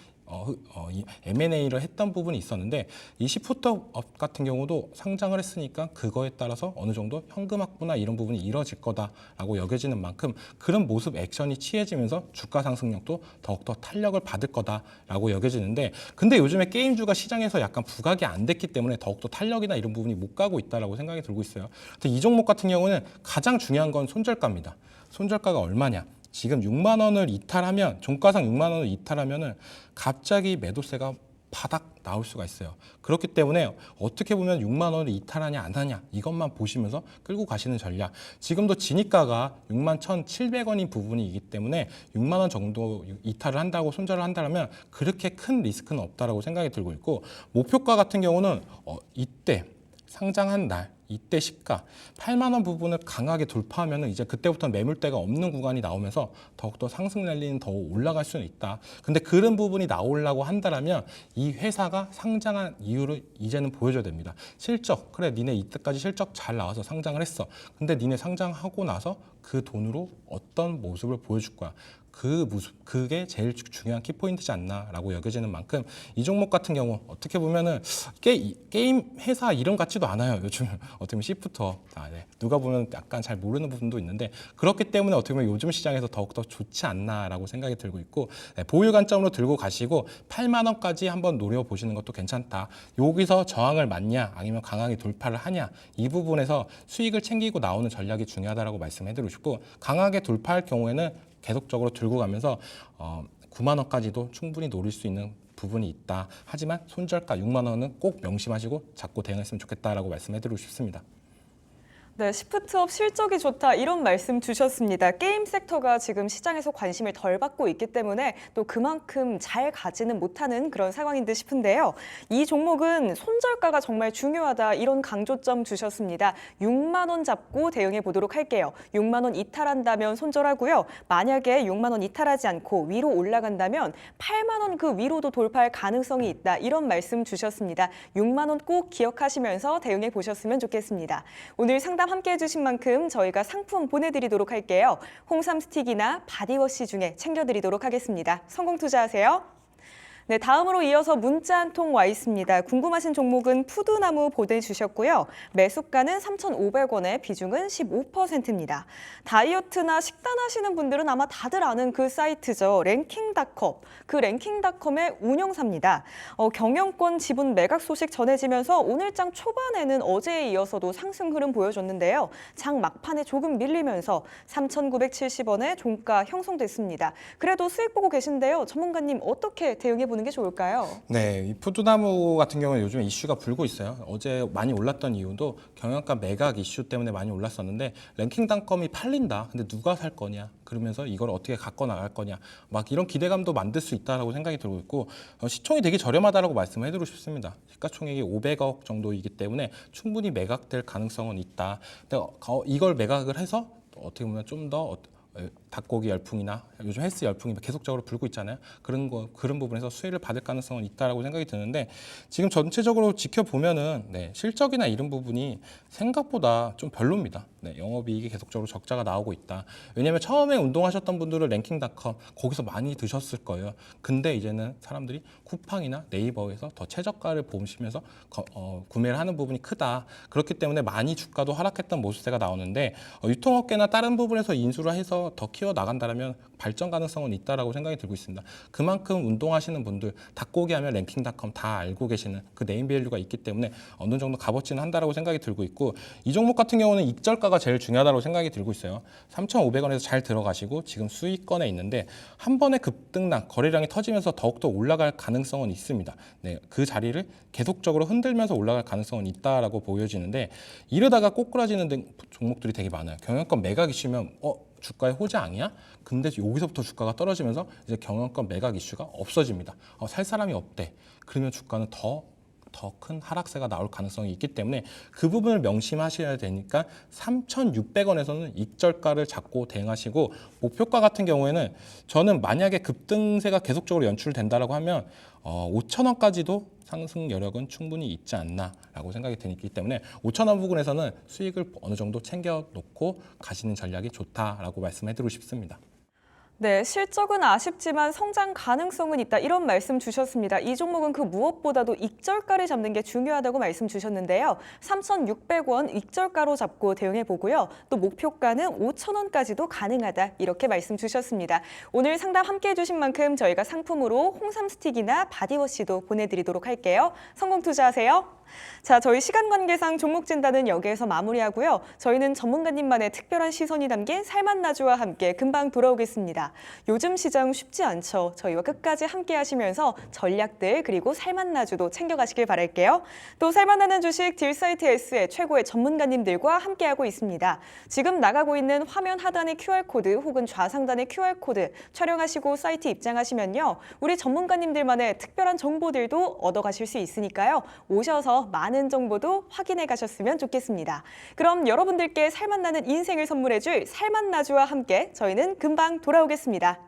M&A를 했던 부분이 있었는데 이 시프트업 같은 경우도 상장을 했으니까 그거에 따라서 어느 정도 현금 확보나 이런 부분이 이루어질 거다라고 여겨지는 만큼 그런 모습 액션이 취해지면서 주가 상승력도 더욱더 탄력을 받을 거다라고 여겨지는데 근데 요즘에 게임주가 시장에서 약간 부각이 안 됐기 때문에 더욱더 탄력이나 이런 부분이 못 가고 있다라고 생각이 들고 있어요. 근데 이 종목 같은 경우는 가장 중요한 건 손절가입니다. 손절가가 얼마냐? 지금 6만 원을 이탈하면 종가상 6만 원을 이탈하면은 갑자기 매도세가 바닥 나올 수가 있어요. 그렇기 때문에 어떻게 보면 6만 원을 이탈하냐 안 하냐 이것만 보시면서 끌고 가시는 전략. 지금도 진입가가 6만 1,700원인 부분이기 때문에 6만 원 정도 이탈을 한다고 손절을 한다면 그렇게 큰 리스크는 없다라고 생각이 들고 있고 목표가 같은 경우는 이때 상장한 날 이때 시가 8만 원 부분을 강하게 돌파하면 이제 그때부터 매물대가 없는 구간이 나오면서 더욱더 상승 랠리는 더 올라갈 수는 있다. 근데 그런 부분이 나오려고 한다면 이 회사가 상장한 이유를 이제는 보여줘야 됩니다. 실적, 그래 니네 이때까지 실적 잘 나와서 상장을 했어. 근데 니네 상장하고 나서 그 돈으로 어떤 모습을 보여줄 거야. 그게 제일 중요한 키포인트지 않나라고 여겨지는 만큼 이 종목 같은 경우 어떻게 보면은 게임 회사 이름 같지도 않아요. 요즘 어떻게 보면 시프트업 네. 누가 보면 약간 잘 모르는 부분도 있는데 그렇기 때문에 어떻게 보면 요즘 시장에서 더욱더 좋지 않나라고 생각이 들고 있고 네, 보유 관점으로 들고 가시고 8만 원까지 한번 노려보시는 것도 괜찮다. 여기서 저항을 맞냐 아니면 강하게 돌파를 하냐 이 부분에서 수익을 챙기고 나오는 전략이 중요하다라고 말씀해드리고 싶고 강하게 돌파할 경우에는 계속적으로 들고 가면서 9만 원까지도 충분히 노릴 수 있는 부분이 있다. 하지만 손절가 6만 원은 꼭 명심하시고 잡고 대응했으면 좋겠다라고 말씀해드리고 싶습니다. 네, 시프트업 실적이 좋다 이런 말씀 주셨습니다. 게임 섹터가 지금 시장에서 관심을 덜 받고 있기 때문에 또 그만큼 잘 가지는 못하는 그런 상황인 듯 싶은데요. 이 종목은 손절가가 정말 중요하다 이런 강조점 주셨습니다. 6만 원 잡고 대응해 보도록 할게요. 6만 원 이탈한다면 손절하고요. 만약에 6만 원 이탈하지 않고 위로 올라간다면 8만 원 그 위로도 돌파할 가능성이 있다 이런 말씀 주셨습니다. 6만 원 꼭 기억하시면서 대응해 보셨으면 좋겠습니다. 오늘 상담 함께 해주신 만큼 저희가 상품 보내드리도록 할게요. 홍삼 스틱이나 바디워시 중에 챙겨드리도록 하겠습니다. 성공 투자하세요. 네, 다음으로 이어서 문자 한 통 와 있습니다. 궁금하신 종목은 푸드나무 보내주셨고요. 매수가는 3,500원에 비중은 15%입니다. 다이어트나 식단 하시는 분들은 아마 다들 아는 그 사이트죠. 랭킹닷컴. 그 랭킹닷컴의 운영사입니다. 경영권 지분 매각 소식 전해지면서 오늘장 초반에는 어제에 이어서도 상승 흐름 보여줬는데요. 장 막판에 조금 밀리면서 3,970원에 종가 형성됐습니다. 그래도 수익 보고 계신데요. 전문가님 어떻게 대응해 보는 게 좋을까요? 네, 이 푸드나무 같은 경우는 요즘 이슈가 불고 있어요. 어제 많이 올랐던 이유도 경영가 매각 이슈 때문에 많이 올랐었는데 랭킹닷컴이 팔린다. 근데 누가 살 거냐? 그러면서 이걸 어떻게 갖고 나갈 거냐? 막 이런 기대감도 만들 수 있다라고 생각이 들고 있고 시총이 되게 저렴하다라고 말씀을 해드리고 싶습니다. 시가총액이 500억 정도이기 때문에 충분히 매각될 가능성은 있다. 근데 이걸 매각을 해서 어떻게 보면 좀 더 닭고기 열풍이나 요즘 헬스 열풍이 계속적으로 불고 있잖아요. 그런 부분에서 수혜를 받을 가능성은 있다라고 생각이 드는데 지금 전체적으로 지켜보면은 실적이나 이런 부분이 생각보다 좀 별로입니다. 영업이익이 계속적으로 적자가 나오고 있다. 왜냐하면 처음에 운동하셨던 분들은 랭킹닷컴 거기서 많이 드셨을 거예요. 근데 이제는 사람들이 쿠팡이나 네이버에서 더 최저가를 보시면서 구매를 하는 부분이 크다. 그렇기 때문에 많이 주가도 하락했던 모습세가 나오는데 유통업계나 다른 부분에서 인수를 해서 더 키워 나간다면 발전 가능성은 있다라고 생각이 들고 있습니다. 그만큼 운동하시는 분들 닭고기 하면 랭킹닷컴 다 알고 계시는 그 네임밸류가 있기 때문에 어느 정도 값어치는 한다라고 생각이 들고 있고 이 종목 같은 경우는 익절가가 제일 중요하다고 생각이 들고 있어요. 3,500원에서 잘 들어가시고 지금 수익권에 있는데 한 번에 급등락 거래량이 터지면서 더욱더 올라갈 가능성은 있습니다. 그 자리를 계속적으로 흔들면서 올라갈 가능성은 있다라고 보여지는데 이러다가 꼬꾸라지는 종목들이 되게 많아요. 경영권 매각 이슈면 주가의 호재아니야? 근데 여기서부터 주가가 떨어지면서 이제 경영권 매각 이슈가 없어집니다. 살 사람이 없대. 그러면 주가는 더 큰 하락세가 나올 가능성이 있기 때문에 그 부분을 명심하셔야 되니까 3,600원에서는 익절가를 잡고 대응하시고 목표가 같은 경우에는 저는 만약에 급등세가 계속적으로 연출된다라고 하면 5,000원까지도 상승 여력은 충분히 있지 않나라고 생각이 들기 때문에 5,000원 부근에서는 수익을 어느 정도 챙겨 놓고 가시는 전략이 좋다라고 말씀해드리고 싶습니다. 네, 실적은 아쉽지만 성장 가능성은 있다. 이런 말씀 주셨습니다. 이 종목은 그 무엇보다도 익절가를 잡는 게 중요하다고 말씀 주셨는데요. 3,600원 익절가로 잡고 대응해 보고요. 또 목표가는 5,000원까지도 가능하다. 이렇게 말씀 주셨습니다. 오늘 상담 함께해 주신 만큼 저희가 상품으로 홍삼 스틱이나 바디워시도 보내드리도록 할게요. 성공 투자하세요. 자, 저희 시간 관계상 종목 진단은 여기에서 마무리하고요. 저희는 전문가님만의 특별한 시선이 담긴 살맛나주와 함께 금방 돌아오겠습니다. 요즘 시장 쉽지 않죠. 저희와 끝까지 함께 하시면서 전략들 그리고 살맛나주도 챙겨가시길 바랄게요. 또 살맛나는 주식 딜사이트 S의 최고의 전문가님들과 함께하고 있습니다. 지금 나가고 있는 화면 하단의 QR코드 혹은 좌상단의 QR코드 촬영하시고 사이트 입장하시면요. 우리 전문가님들만의 특별한 정보들도 얻어가실 수 있으니까요. 오셔서 많은 정보도 확인해 가셨으면 좋겠습니다. 그럼 여러분들께 살맛나는 인생을 선물해줄 살맛나주와 함께 저희는 금방 돌아오겠습니다.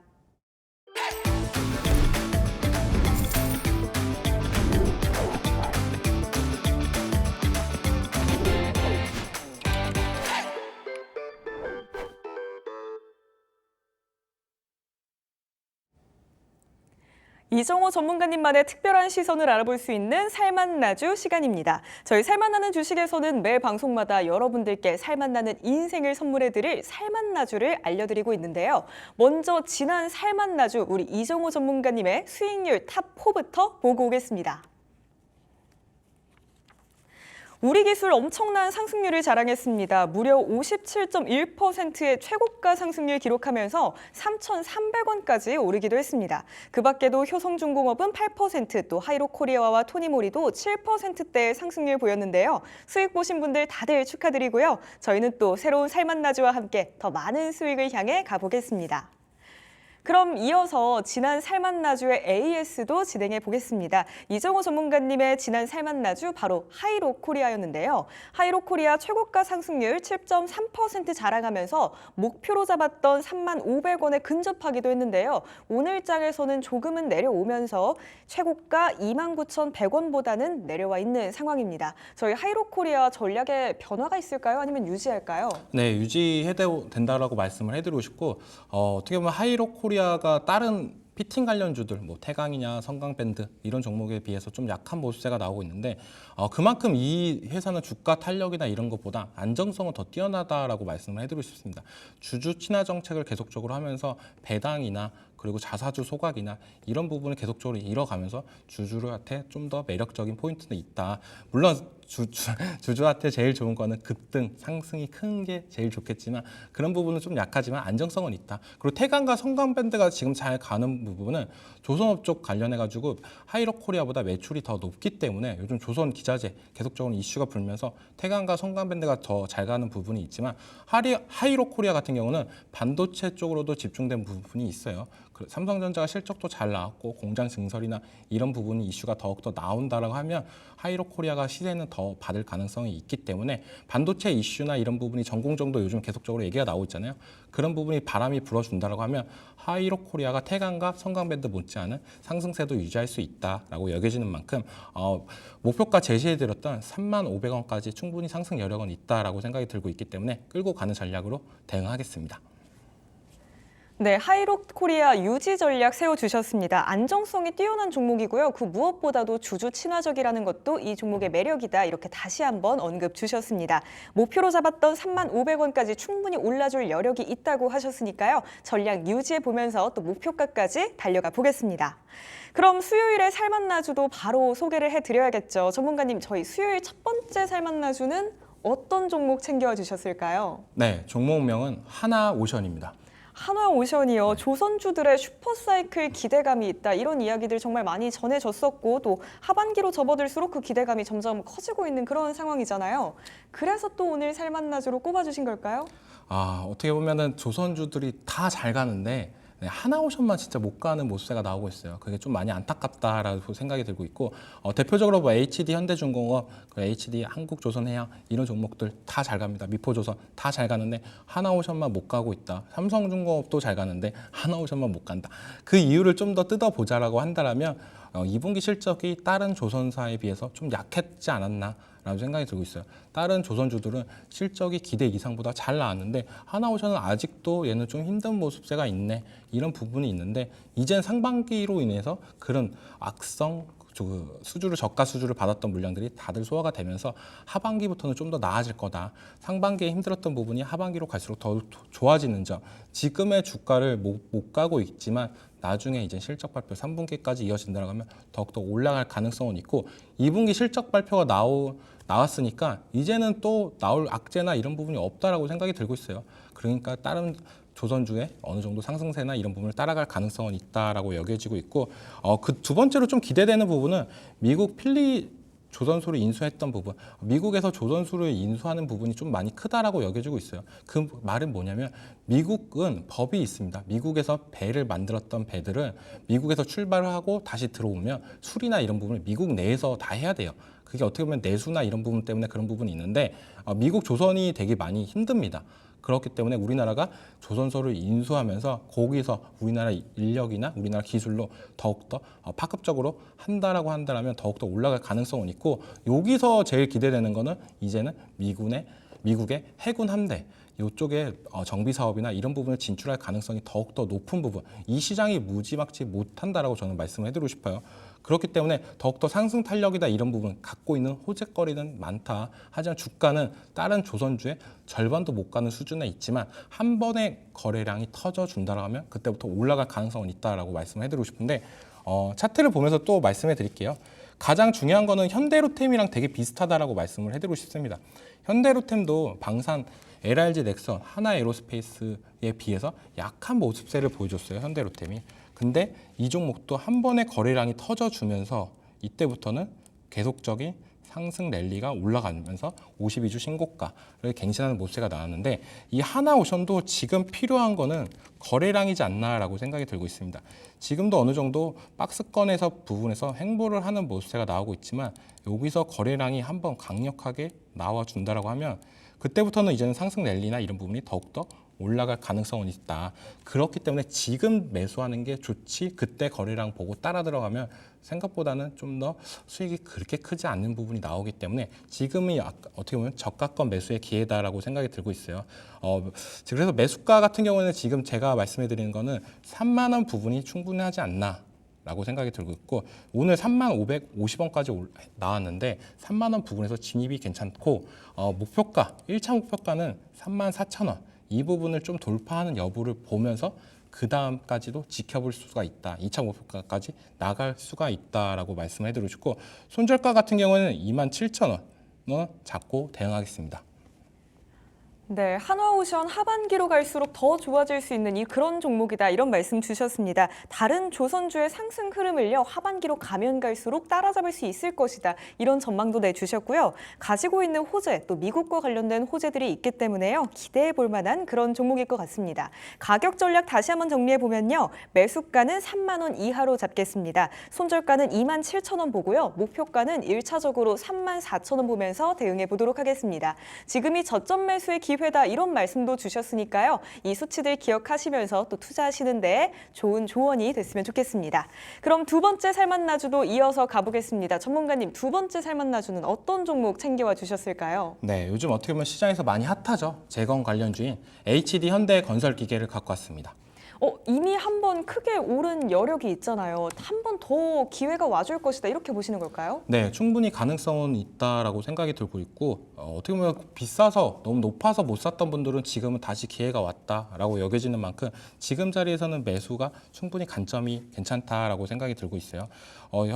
이정호 전문가님만의 특별한 시선을 알아볼 수 있는 살맛나주 시간입니다. 저희 살맛나는 주식에서는 매 방송마다 여러분들께 살맛나는 인생을 선물해드릴 살맛나주를 알려드리고 있는데요. 먼저 지난 살맛나주 우리 이정호 전문가님의 수익률 탑4부터 보고 오겠습니다. 우리 기술 엄청난 상승률을 자랑했습니다. 무려 57.1%의 최고가 상승률 기록하면서 3,300원까지 오르기도 했습니다. 그 밖에도 효성중공업은 8%, 또 하이로코리아와 토니모리도 7%대의 상승률 보였는데요. 수익 보신 분들 다들 축하드리고요. 저희는 또 새로운 살맛나주와 함께 더 많은 수익을 향해 가보겠습니다. 그럼 이어서 지난 살맛나주의 AS도 진행해 보겠습니다. 이정호 전문가님의 지난 살맛나주 바로 하이로코리아였는데요. 하이로코리아 최고가 상승률 7.3% 자랑하면서 목표로 잡았던 35,000원에 근접하기도 했는데요. 오늘 장에서는 조금은 내려오면서 최고가 29,100원보다는 내려와 있는 상황입니다. 저희 하이로코리아 전략에 변화가 있을까요? 아니면 유지할까요? 네, 유지해도 된다라고 말씀을 해드리고 싶고 어떻게 보면 하이로코리아가 다른 피팅 관련주들, 뭐 태강이냐, 성강밴드 이런 종목에 비해서 좀 약한 모습세가 나오고 있는데 그만큼 이 회사는 주가 탄력이나 이런 것보다 안정성은 더 뛰어나다라고 말씀을 해드리고 싶습니다. 주주 친화 정책을 계속적으로 하면서 배당이나 그리고 자사주 소각이나 이런 부분을 계속적으로 이뤄가면서 주주한테 좀 더 매력적인 포인트는 있다. 물론 주주한테 제일 좋은 거는 급등, 상승이 큰 게 제일 좋겠지만 그런 부분은 좀 약하지만 안정성은 있다. 그리고 태강과 성강밴드가 지금 잘 가는 부분은 조선업 쪽 관련해가지고 하이로코리아보다 매출이 더 높기 때문에 요즘 조선 기자재 계속적으로 이슈가 불면서 태강과 성강밴드가 더 잘 가는 부분이 있지만 하이로코리아 같은 경우는 반도체 쪽으로도 집중된 부분이 있어요. 삼성전자가 실적도 잘 나왔고 공장 증설이나 이런 부분이 이슈가 더욱더 나온다라고 하면 하이로코리아가 시세는 더 받을 가능성이 있기 때문에 반도체 이슈나 이런 부분이 전공정도 요즘 계속적으로 얘기가 나오고 있잖아요. 그런 부분이 바람이 불어준다라고 하면 하이로코리아가 태강과 성강밴드 못지않은 상승세도 유지할 수 있다라고 여겨지는 만큼 목표가 제시해드렸던 35,000원까지 충분히 상승 여력은 있다라고 생각이 들고 있기 때문에 끌고 가는 전략으로 대응하겠습니다. 네, 하이로코리아 유지 전략 세워주셨습니다. 안정성이 뛰어난 종목이고요. 그 무엇보다도 주주 친화적이라는 것도 이 종목의 매력이다. 이렇게 다시 한번 언급 주셨습니다. 목표로 잡았던 35,000원까지 충분히 올라줄 여력이 있다고 하셨으니까요. 전략 유지해 보면서 또 목표가까지 달려가 보겠습니다. 그럼 수요일에 살만나주도 바로 소개를 해드려야겠죠. 전문가님, 저희 수요일 첫 번째 살만나주는 어떤 종목 챙겨와 주셨을까요? 네, 종목명은 하나오션입니다. 한화오션이요. 조선주들의 슈퍼사이클 기대감이 있다. 이런 이야기들 정말 많이 전해졌었고 또 하반기로 접어들수록 그 기대감이 점점 커지고 있는 그런 상황이잖아요. 그래서 또 오늘 살만나주로 꼽아주신 걸까요? 어떻게 보면은 조선주들이 다 잘 가는데 하나오션만 진짜 못 가는 모습세가 나오고 있어요. 그게 좀 많이 안타깝다라고 생각이 들고 있고 대표적으로 뭐 HD 현대중공업, HD 한국조선해양 이런 종목들 다 잘 갑니다. 미포조선 다 잘 가는데 하나오션만 못 가고 있다. 삼성중공업도 잘 가는데 하나오션만 못 간다. 그 이유를 좀 더 뜯어보자라고 한다면 2분기 실적이 다른 조선사에 비해서 좀 약했지 않았나 라는 생각이 들고 있어요. 다른 조선주들은 실적이 기대 이상보다 잘 나왔는데 하나오션은 아직도 얘는 좀 힘든 모습세가 있네 이런 부분이 있는데 이젠 상반기로 인해서 그런 악성 수주를 저가 수주를 받았던 물량들이 다들 소화가 되면서 하반기부터는 좀 더 나아질 거다. 상반기에 힘들었던 부분이 하반기로 갈수록 더 좋아지는 점. 지금의 주가를 못 가고 있지만 나중에 이제 실적 발표 3분기까지 이어진다고 하면 더욱더 올라갈 가능성은 있고 2분기 실적 발표가 나왔으니까 이제는 또 나올 악재나 이런 부분이 없다라고 생각이 들고 있어요. 그러니까 다른 조선주의 어느 정도 상승세나 이런 부분을 따라갈 가능성은 있다라고 여겨지고 있고 그 두 번째로 좀 기대되는 부분은 미국 필리 조선소를 인수했던 부분, 미국에서 조선소를 인수하는 부분이 좀 많이 크다라고 여겨지고 있어요. 그 말은 뭐냐면 미국은 법이 있습니다. 미국에서 배를 만들었던 배들은 미국에서 출발을 하고 다시 들어오면 수리나 이런 부분을 미국 내에서 다 해야 돼요. 그게 어떻게 보면 내수나 이런 부분 때문에 그런 부분이 있는데 미국 조선이 되게 많이 힘듭니다. 그렇기 때문에 우리나라가 조선소를 인수하면서 거기서 우리나라 인력이나 우리나라 기술로 더욱더 파급적으로 한다라고 한다면 더욱더 올라갈 가능성은 있고 여기서 제일 기대되는 거는 이제는 미국의 해군 함대 이쪽에 정비 사업이나 이런 부분을 진출할 가능성이 더욱더 높은 부분 이 시장이 무지막지 못한다라고 저는 말씀을 해드리고 싶어요. 그렇기 때문에 더욱더 상승 탄력이다 이런 부분 갖고 있는 호재거리는 많다. 하지만 주가는 다른 조선주의 절반도 못 가는 수준에 있지만 한 번에 거래량이 터져준다고 하면 그때부터 올라갈 가능성은 있다라고 말씀을 해드리고 싶은데 차트를 보면서 또 말씀해 드릴게요. 가장 중요한 거는 현대로템이랑 되게 비슷하다라고 말씀을 해드리고 싶습니다. 현대로템도 방산 LRG 넥선, 하나에로스페이스에 비해서 약한 모습세를 보여줬어요. 현대로템이. 근데 이 종목도 한 번에 거래량이 터져주면서 이때부터는 계속적인 상승 랠리가 올라가면서 52주 신고가를 갱신하는 모습세가 나왔는데 이 하나오션도 지금 필요한 거는 거래량이지 않나라고 생각이 들고 있습니다. 지금도 어느 정도 박스권에서 부분에서 행보를 하는 모습세가 나오고 있지만 여기서 거래량이 한번 강력하게 나와준다라고 하면 그때부터는 이제는 상승 랠리나 이런 부분이 더욱더 올라갈 가능성은 있다. 그렇기 때문에 지금 매수하는 게 좋지 그때 거래량 보고 따라 들어가면 생각보다는 좀 더 수익이 그렇게 크지 않는 부분이 나오기 때문에 지금이 어떻게 보면 저가권 매수의 기회다라고 생각이 들고 있어요. 그래서 매수가 같은 경우는 지금 제가 말씀해 드리는 거는 3만 원 부분이 충분하지 않나 라고 생각이 들고 있고 오늘 3,550원까지 나왔는데 3만 원 부분에서 진입이 괜찮고 목표가 1차 목표가는 34,000원 이 부분을 좀 돌파하는 여부를 보면서 그 다음까지도 지켜볼 수가 있다. 2차 목표가까지 나갈 수가 있다라고 말씀을 해드리고 싶고 손절가 같은 경우는 27,000원 잡고 대응하겠습니다. 네, 한화오션 하반기로 갈수록 더 좋아질 수 있는 그런 종목이다 이런 말씀 주셨습니다. 다른 조선주의 상승 흐름을요 하반기로 가면 갈수록 따라잡을 수 있을 것이다 이런 전망도 내주셨고요. 가지고 있는 호재 또 미국과 관련된 호재들이 있기 때문에요 기대해 볼 만한 그런 종목일 것 같습니다. 가격 전략 다시 한번 정리해 보면요 매수가는 3만 원 이하로 잡겠습니다. 손절가는 27,000원 보고요 목표가는 1차적으로 34,000원 보면서 대응해 보도록 하겠습니다. 지금이 저점 매수의 기회다 이런 말씀도 주셨으니까요. 이 수치들 기억하시면서 또 투자하시는데 좋은 조언이 됐으면 좋겠습니다. 그럼 두 번째 살만나주도 이어서 가보겠습니다. 전문가님 두 번째 살만나주는 어떤 종목 챙겨와 주셨을까요? 네, 요즘 어떻게 보면 시장에서 많이 핫하죠. 재건 관련주인 HD 현대건설기계를 갖고 왔습니다. 이미 한 번 크게 오른 여력이 있잖아요. 한 번 더 기회가 와줄 것이다 이렇게 보시는 걸까요? 네, 충분히 가능성은 있다라고 생각이 들고 있고 어떻게 보면 비싸서 너무 높아서 못 샀던 분들은 지금은 다시 기회가 왔다라고 여겨지는 만큼 지금 자리에서는 매수가 충분히 관점이 괜찮다라고 생각이 들고 있어요.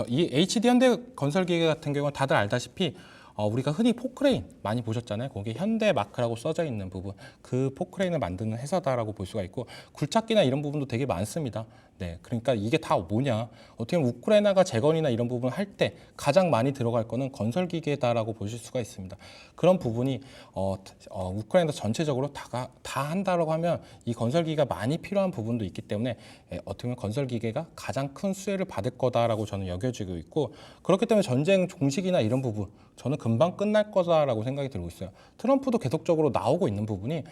이 HD 현대건설기계 같은 경우는 다들 알다시피 우리가 흔히 포크레인 많이 보셨잖아요. 거기에 현대마크라고 써져 있는 부분, 그 포크레인을 만드는 회사다라고 볼 수가 있고 굴착기나 이런 부분도 되게 많습니다. 네, 그러니까 이게 다 뭐냐? 어떻게 보면 우크라이나가 재건이나 이런 부분을 할 때 가장 많이 들어갈 거는 건설기계다라고 보실 수가 있습니다. 그런 부분이 우크라이나 전체적으로 다 한다라고 하면 이 건설기가 많이 필요한 부분도 있기 때문에 어떻게 보면 건설기계가 가장 큰 수혜를 받을 거다라고 저는 여겨지고 있고 그렇기 때문에 전쟁 종식이나 이런 부분 저는 금방 끝날 거다라고 생각이 들고 있어요. 트럼프도 계속적으로 나오고 있는 부분이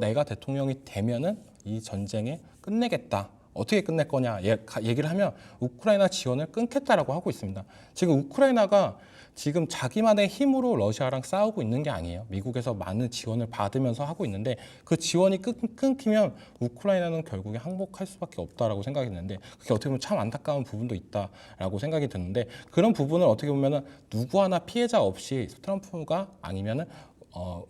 내가 대통령이 되면은 이 전쟁에 끝내겠다. 어떻게 끝낼 거냐 얘기를 하면 우크라이나 지원을 끊겠다라고 하고 있습니다. 지금 우크라이나가 지금 자기만의 힘으로 러시아랑 싸우고 있는 게 아니에요. 미국에서 많은 지원을 받으면서 하고 있는데 그 지원이 끊기면 우크라이나는 결국에 항복할 수밖에 없다라고 생각이 드는데 그게 어떻게 보면 참 안타까운 부분도 있다라고 생각이 드는데 그런 부분을 어떻게 보면은 누구 하나 피해자 없이 트럼프가 아니면은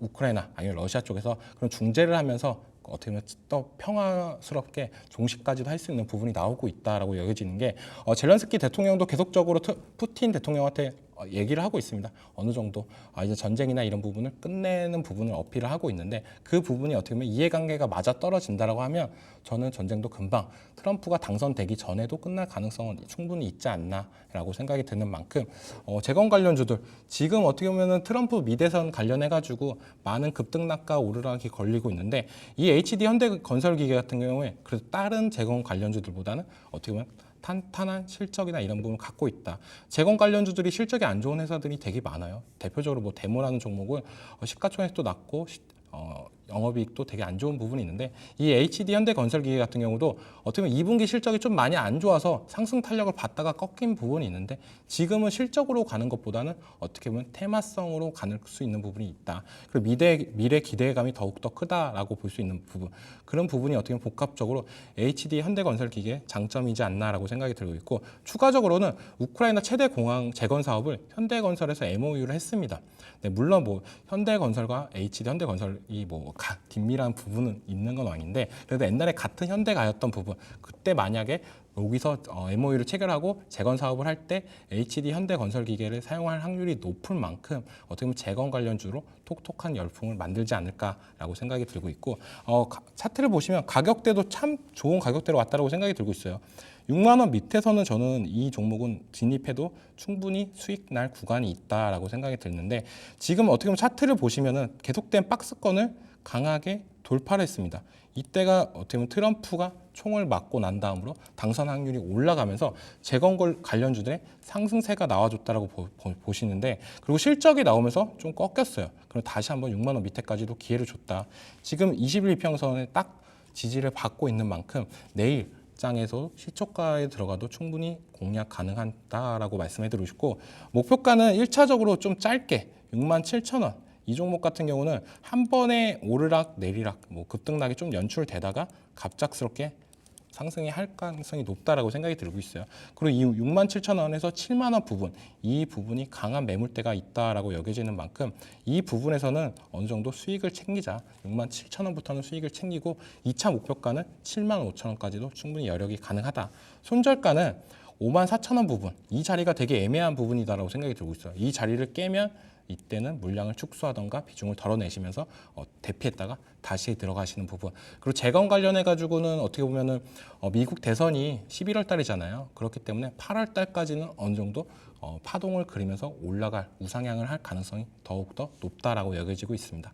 우크라이나 아니면 러시아 쪽에서 그런 중재를 하면서 어떻게 보면 또 평화스럽게 종식까지도 할 수 있는 부분이 나오고 있다라고 여겨지는 게 젤렌스키 대통령도 계속적으로 푸틴 대통령한테 얘기를 하고 있습니다. 어느 정도 이제 전쟁이나 이런 부분을 끝내는 부분을 어필을 하고 있는데 그 부분이 어떻게 보면 이해관계가 맞아 떨어진다라고 하면 저는 전쟁도 금방 트럼프가 당선되기 전에도 끝날 가능성은 충분히 있지 않나라고 생각이 드는 만큼 재건 관련주들 지금 어떻게 보면은 트럼프 미대선 관련해 가지고 많은 급등락과 오르락이 걸리고 있는데 이 HD 현대건설기계 같은 경우에 그래도 다른 재건 관련주들보다는 어떻게 보면 탄탄한 실적이나 이런 부분을 갖고 있다. 재건 관련주들이 실적이 안 좋은 회사들이 되게 많아요. 대표적으로 뭐 데모라는 종목은 시가총액도 낮고 영업이익도 되게 안 좋은 부분이 있는데 이 HD 현대건설기계 같은 경우도 어떻게 보면 2분기 실적이 좀 많이 안 좋아서 상승 탄력을 받다가 꺾인 부분이 있는데 지금은 실적으로 가는 것보다는 어떻게 보면 테마성으로 갈 수 있는 부분이 있다. 그리고 미래 기대감이 더욱더 크다라고 볼 수 있는 부분 그런 부분이 어떻게 보면 복합적으로 HD 현대건설기계 장점이지 않나라고 생각이 들고 있고 추가적으로는 우크라이나 최대 공항 재건 사업을 현대건설에서 MOU를 했습니다. 네, 물론 뭐 현대건설과 HD 현대건설이 뭐 긴밀한 부분은 있는 건 아닌데 그래도 옛날에 같은 현대가였던 부분 그때 만약에 여기서 MOU를 체결하고 재건 사업을 할 때 HD 현대건설기계를 사용할 확률이 높을 만큼 어떻게 보면 재건 관련주로 톡톡한 열풍을 만들지 않을까라고 생각이 들고 있고 차트를 보시면 가격대도 참 좋은 가격대로 왔다라고 생각이 들고 있어요. 6만 원 밑에서는 저는 이 종목은 진입해도 충분히 수익 날 구간이 있다라고 생각이 드는데 지금 어떻게 보면 차트를 보시면은 계속된 박스권을 강하게 돌파를 했습니다. 이때가 어떻게 보면 트럼프가 총을 맞고 난 다음으로 당선 확률이 올라가면서 재건 관련주들의 상승세가 나와줬다라고 보시는데, 그리고 실적이 나오면서 좀 꺾였어요. 그럼 다시 한번 6만 원 밑에까지도 기회를 줬다. 지금 20일 이평선에 딱 지지를 받고 있는 만큼 내일 장에서 시초가에 들어가도 충분히 공략 가능하다라고 말씀해드리고 싶고, 목표가는 1차적으로 좀 짧게 67,000원, 이 종목 같은 경우는 한 번에 오르락 내리락 급등락이 좀 연출되다가 갑작스럽게 상승이 할 가능성이 높다라고 생각이 들고 있어요. 그리고 이 67,000원에서 7만 원 부분, 이 부분이 강한 매물대가 있다라고 여겨지는 만큼 이 부분에서는 어느 정도 수익을 챙기자. 67,000원부터는 수익을 챙기고 2차 목표가는 75,000원까지도 충분히 여력이 가능하다. 손절가는 54,000원 부분, 이 자리가 되게 애매한 부분이다라고 생각이 들고 있어요. 이 자리를 깨면 이때는 물량을 축소하던가 비중을 덜어내시면서 대피했다가 다시 들어가시는 부분. 그리고 재건 관련해 가지고는 어떻게 보면은 미국 대선이 11월 달이잖아요. 그렇기 때문에 8월 달까지는 어느 정도 파동을 그리면서 올라갈 우상향을 할 가능성이 더욱더 높다라고 여겨지고 있습니다.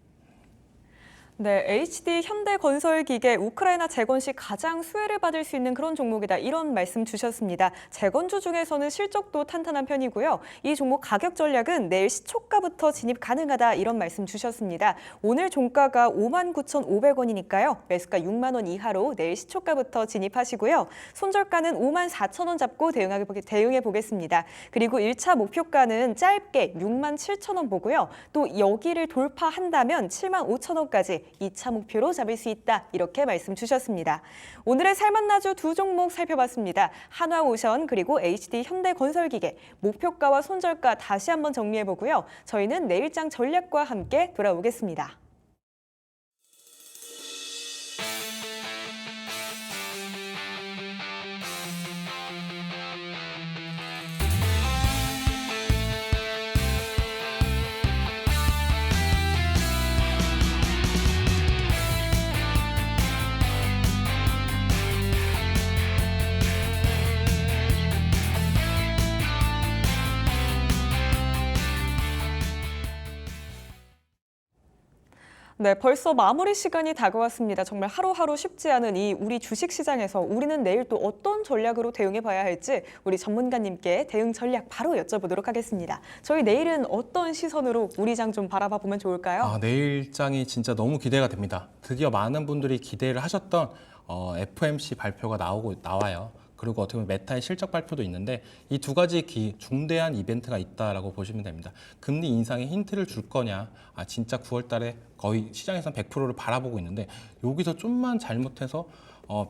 네, HD 현대건설기계 우크라이나 재건 시 가장 수혜를 받을 수 있는 그런 종목이다. 이런 말씀 주셨습니다. 재건주 중에서는 실적도 탄탄한 편이고요. 이 종목 가격 전략은 내일 시초가부터 진입 가능하다. 이런 말씀 주셨습니다. 오늘 종가가 59,500원이니까요. 매수가 6만 원 이하로 내일 시초가부터 진입하시고요. 손절가는 54,000원 잡고 대응해 보겠습니다. 그리고 1차 목표가는 짧게 67,000원 보고요. 또 여기를 돌파한다면 75,000원까지 2차 목표로 잡을 수 있다. 이렇게 말씀 주셨습니다. 오늘의 살만나주 두 종목 살펴봤습니다. 한화오션 그리고 HD 현대건설기계 목표가와 손절가 다시 한번 정리해보고요. 저희는 내일장 전략과 함께 돌아오겠습니다. 네, 벌써 마무리 시간이 다가왔습니다. 정말 하루하루 쉽지 않은 이 우리 주식시장에서 우리는 내일 또 어떤 전략으로 대응해 봐야 할지 우리 전문가님께 대응 전략 바로 여쭤보도록 하겠습니다. 저희 내일은 어떤 시선으로 우리 장 좀 바라봐 보면 좋을까요? 내일 장이 진짜 너무 기대가 됩니다. 드디어 많은 분들이 기대를 하셨던 FOMC 발표가 나와요. 그리고 어떻게 보면 메타의 실적 발표도 있는데 이 두 가지 중대한 이벤트가 있다라고 보시면 됩니다. 금리 인상에 힌트를 줄 거냐, 진짜 9월 달에 거의 시장에서는 100%를 바라보고 있는데 여기서 좀만 잘못해서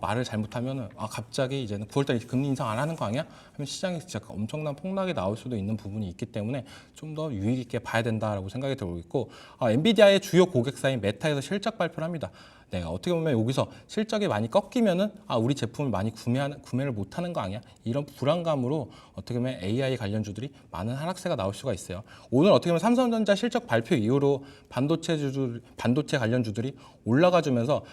말을 잘못하면은 갑자기 이제는 9월 달에 금리 인상 안 하는 거 아니야? 하면 시장에 진짜 엄청난 폭락이 나올 수도 있는 부분이 있기 때문에 좀 더 유의 있게 봐야 된다라고 생각이 들고 있고, 엔비디아의 주요 고객사인 메타에서 실적 발표를 합니다. 네, 어떻게 보면 여기서 실적이 많이 꺾이면은 우리 제품을 많이 구매를 못하는 거 아니야? 이런 불안감으로 어떻게 보면 AI 관련주들이 많은 하락세가 나올 수가 있어요. 오늘 어떻게 보면 삼성전자 실적 발표 이후로 반도체 관련주들이 올라가주면서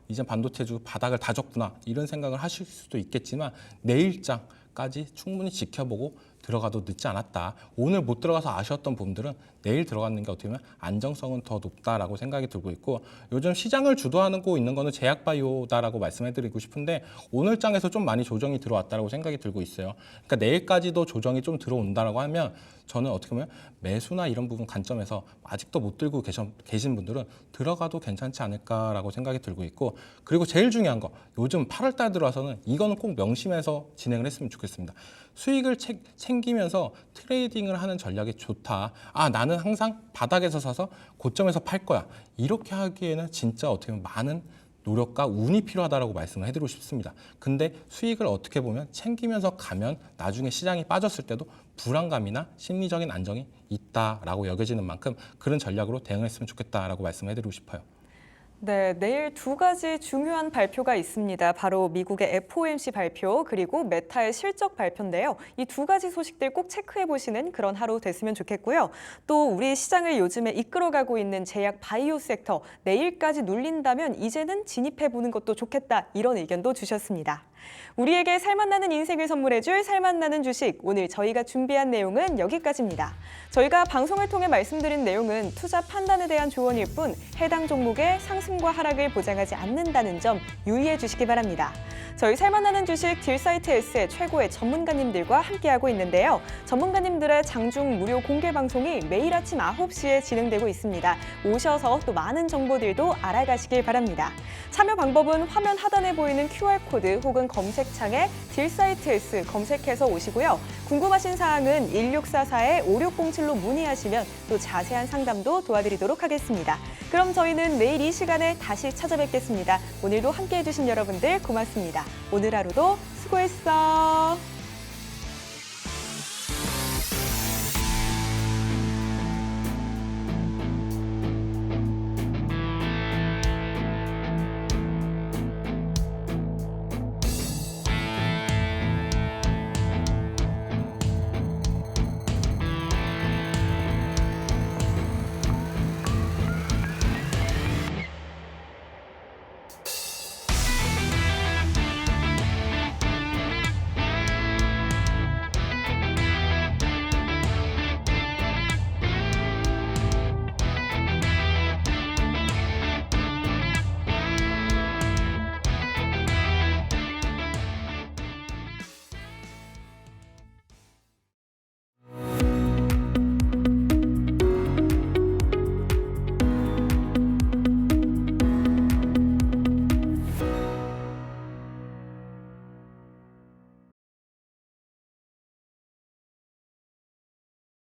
이제 반도체주 바닥을 다졌구나 이런 생각을 하실 수도 있겠지만 내일장까지 충분히 지켜보고 들어가도 늦지 않았다. 오늘 못 들어가서 아쉬웠던 분들은 내일 들어가는 게 어떻게 보면 안정성은 더 높다라고 생각이 들고 있고, 요즘 시장을 주도하고 있는 거는 제약바이오다라고 말씀해드리고 싶은데 오늘 장에서 좀 많이 조정이 들어왔다라고 생각이 들고 있어요. 그러니까 내일까지도 조정이 좀 들어온다라고 하면 저는 어떻게 보면 매수나 이런 부분 관점에서 아직도 못 들고 계신 분들은 들어가도 괜찮지 않을까라고 생각이 들고 있고, 그리고 제일 중요한 거 요즘 8월 달 들어와서는 이거는 꼭 명심해서 진행을 했으면 좋겠습니다. 수익을 챙기면서 트레이딩을 하는 전략이 좋다. 나는 항상 바닥에서 사서 고점에서 팔 거야. 이렇게 하기에는 진짜 어떻게 보면 많은 노력과 운이 필요하다고 말씀을 해드리고 싶습니다. 근데 수익을 어떻게 보면 챙기면서 가면 나중에 시장이 빠졌을 때도 불안감이나 심리적인 안정이 있다라고 여겨지는 만큼 그런 전략으로 대응했으면 좋겠다라고 말씀해드리고 싶어요. 네, 내일 두 가지 중요한 발표가 있습니다. 바로 미국의 FOMC 발표 그리고 메타의 실적 발표인데요. 이 두 가지 소식들 꼭 체크해 보시는 그런 하루 됐으면 좋겠고요. 또 우리 시장을 요즘에 이끌어가고 있는 제약 바이오 섹터 내일까지 눌린다면 이제는 진입해 보는 것도 좋겠다 이런 의견도 주셨습니다. 우리에게 살맛나는 인생을 선물해줄 살맛나는 주식. 오늘 저희가 준비한 내용은 여기까지입니다. 저희가 방송을 통해 말씀드린 내용은 투자 판단에 대한 조언일 뿐 해당 종목의 상승과 하락을 보장하지 않는다는 점 유의해 주시기 바랍니다. 저희 살맛나는 주식 딜사이트 S의 최고의 전문가님들과 함께하고 있는데요. 전문가님들의 장중 무료 공개 방송이 매일 아침 9시에 진행되고 있습니다. 오셔서 또 많은 정보들도 알아가시길 바랍니다. 참여 방법은 화면 하단에 보이는 QR코드 혹은 검색창에 딜사이트 S 검색해서 오시고요. 궁금하신 사항은 1644-5607로 문의하시면 또 자세한 상담도 도와드리도록 하겠습니다. 그럼 저희는 내일 이 시간에 다시 찾아뵙겠습니다. 오늘도 함께해 주신 여러분들 고맙습니다. 오늘 하루도 수고했어.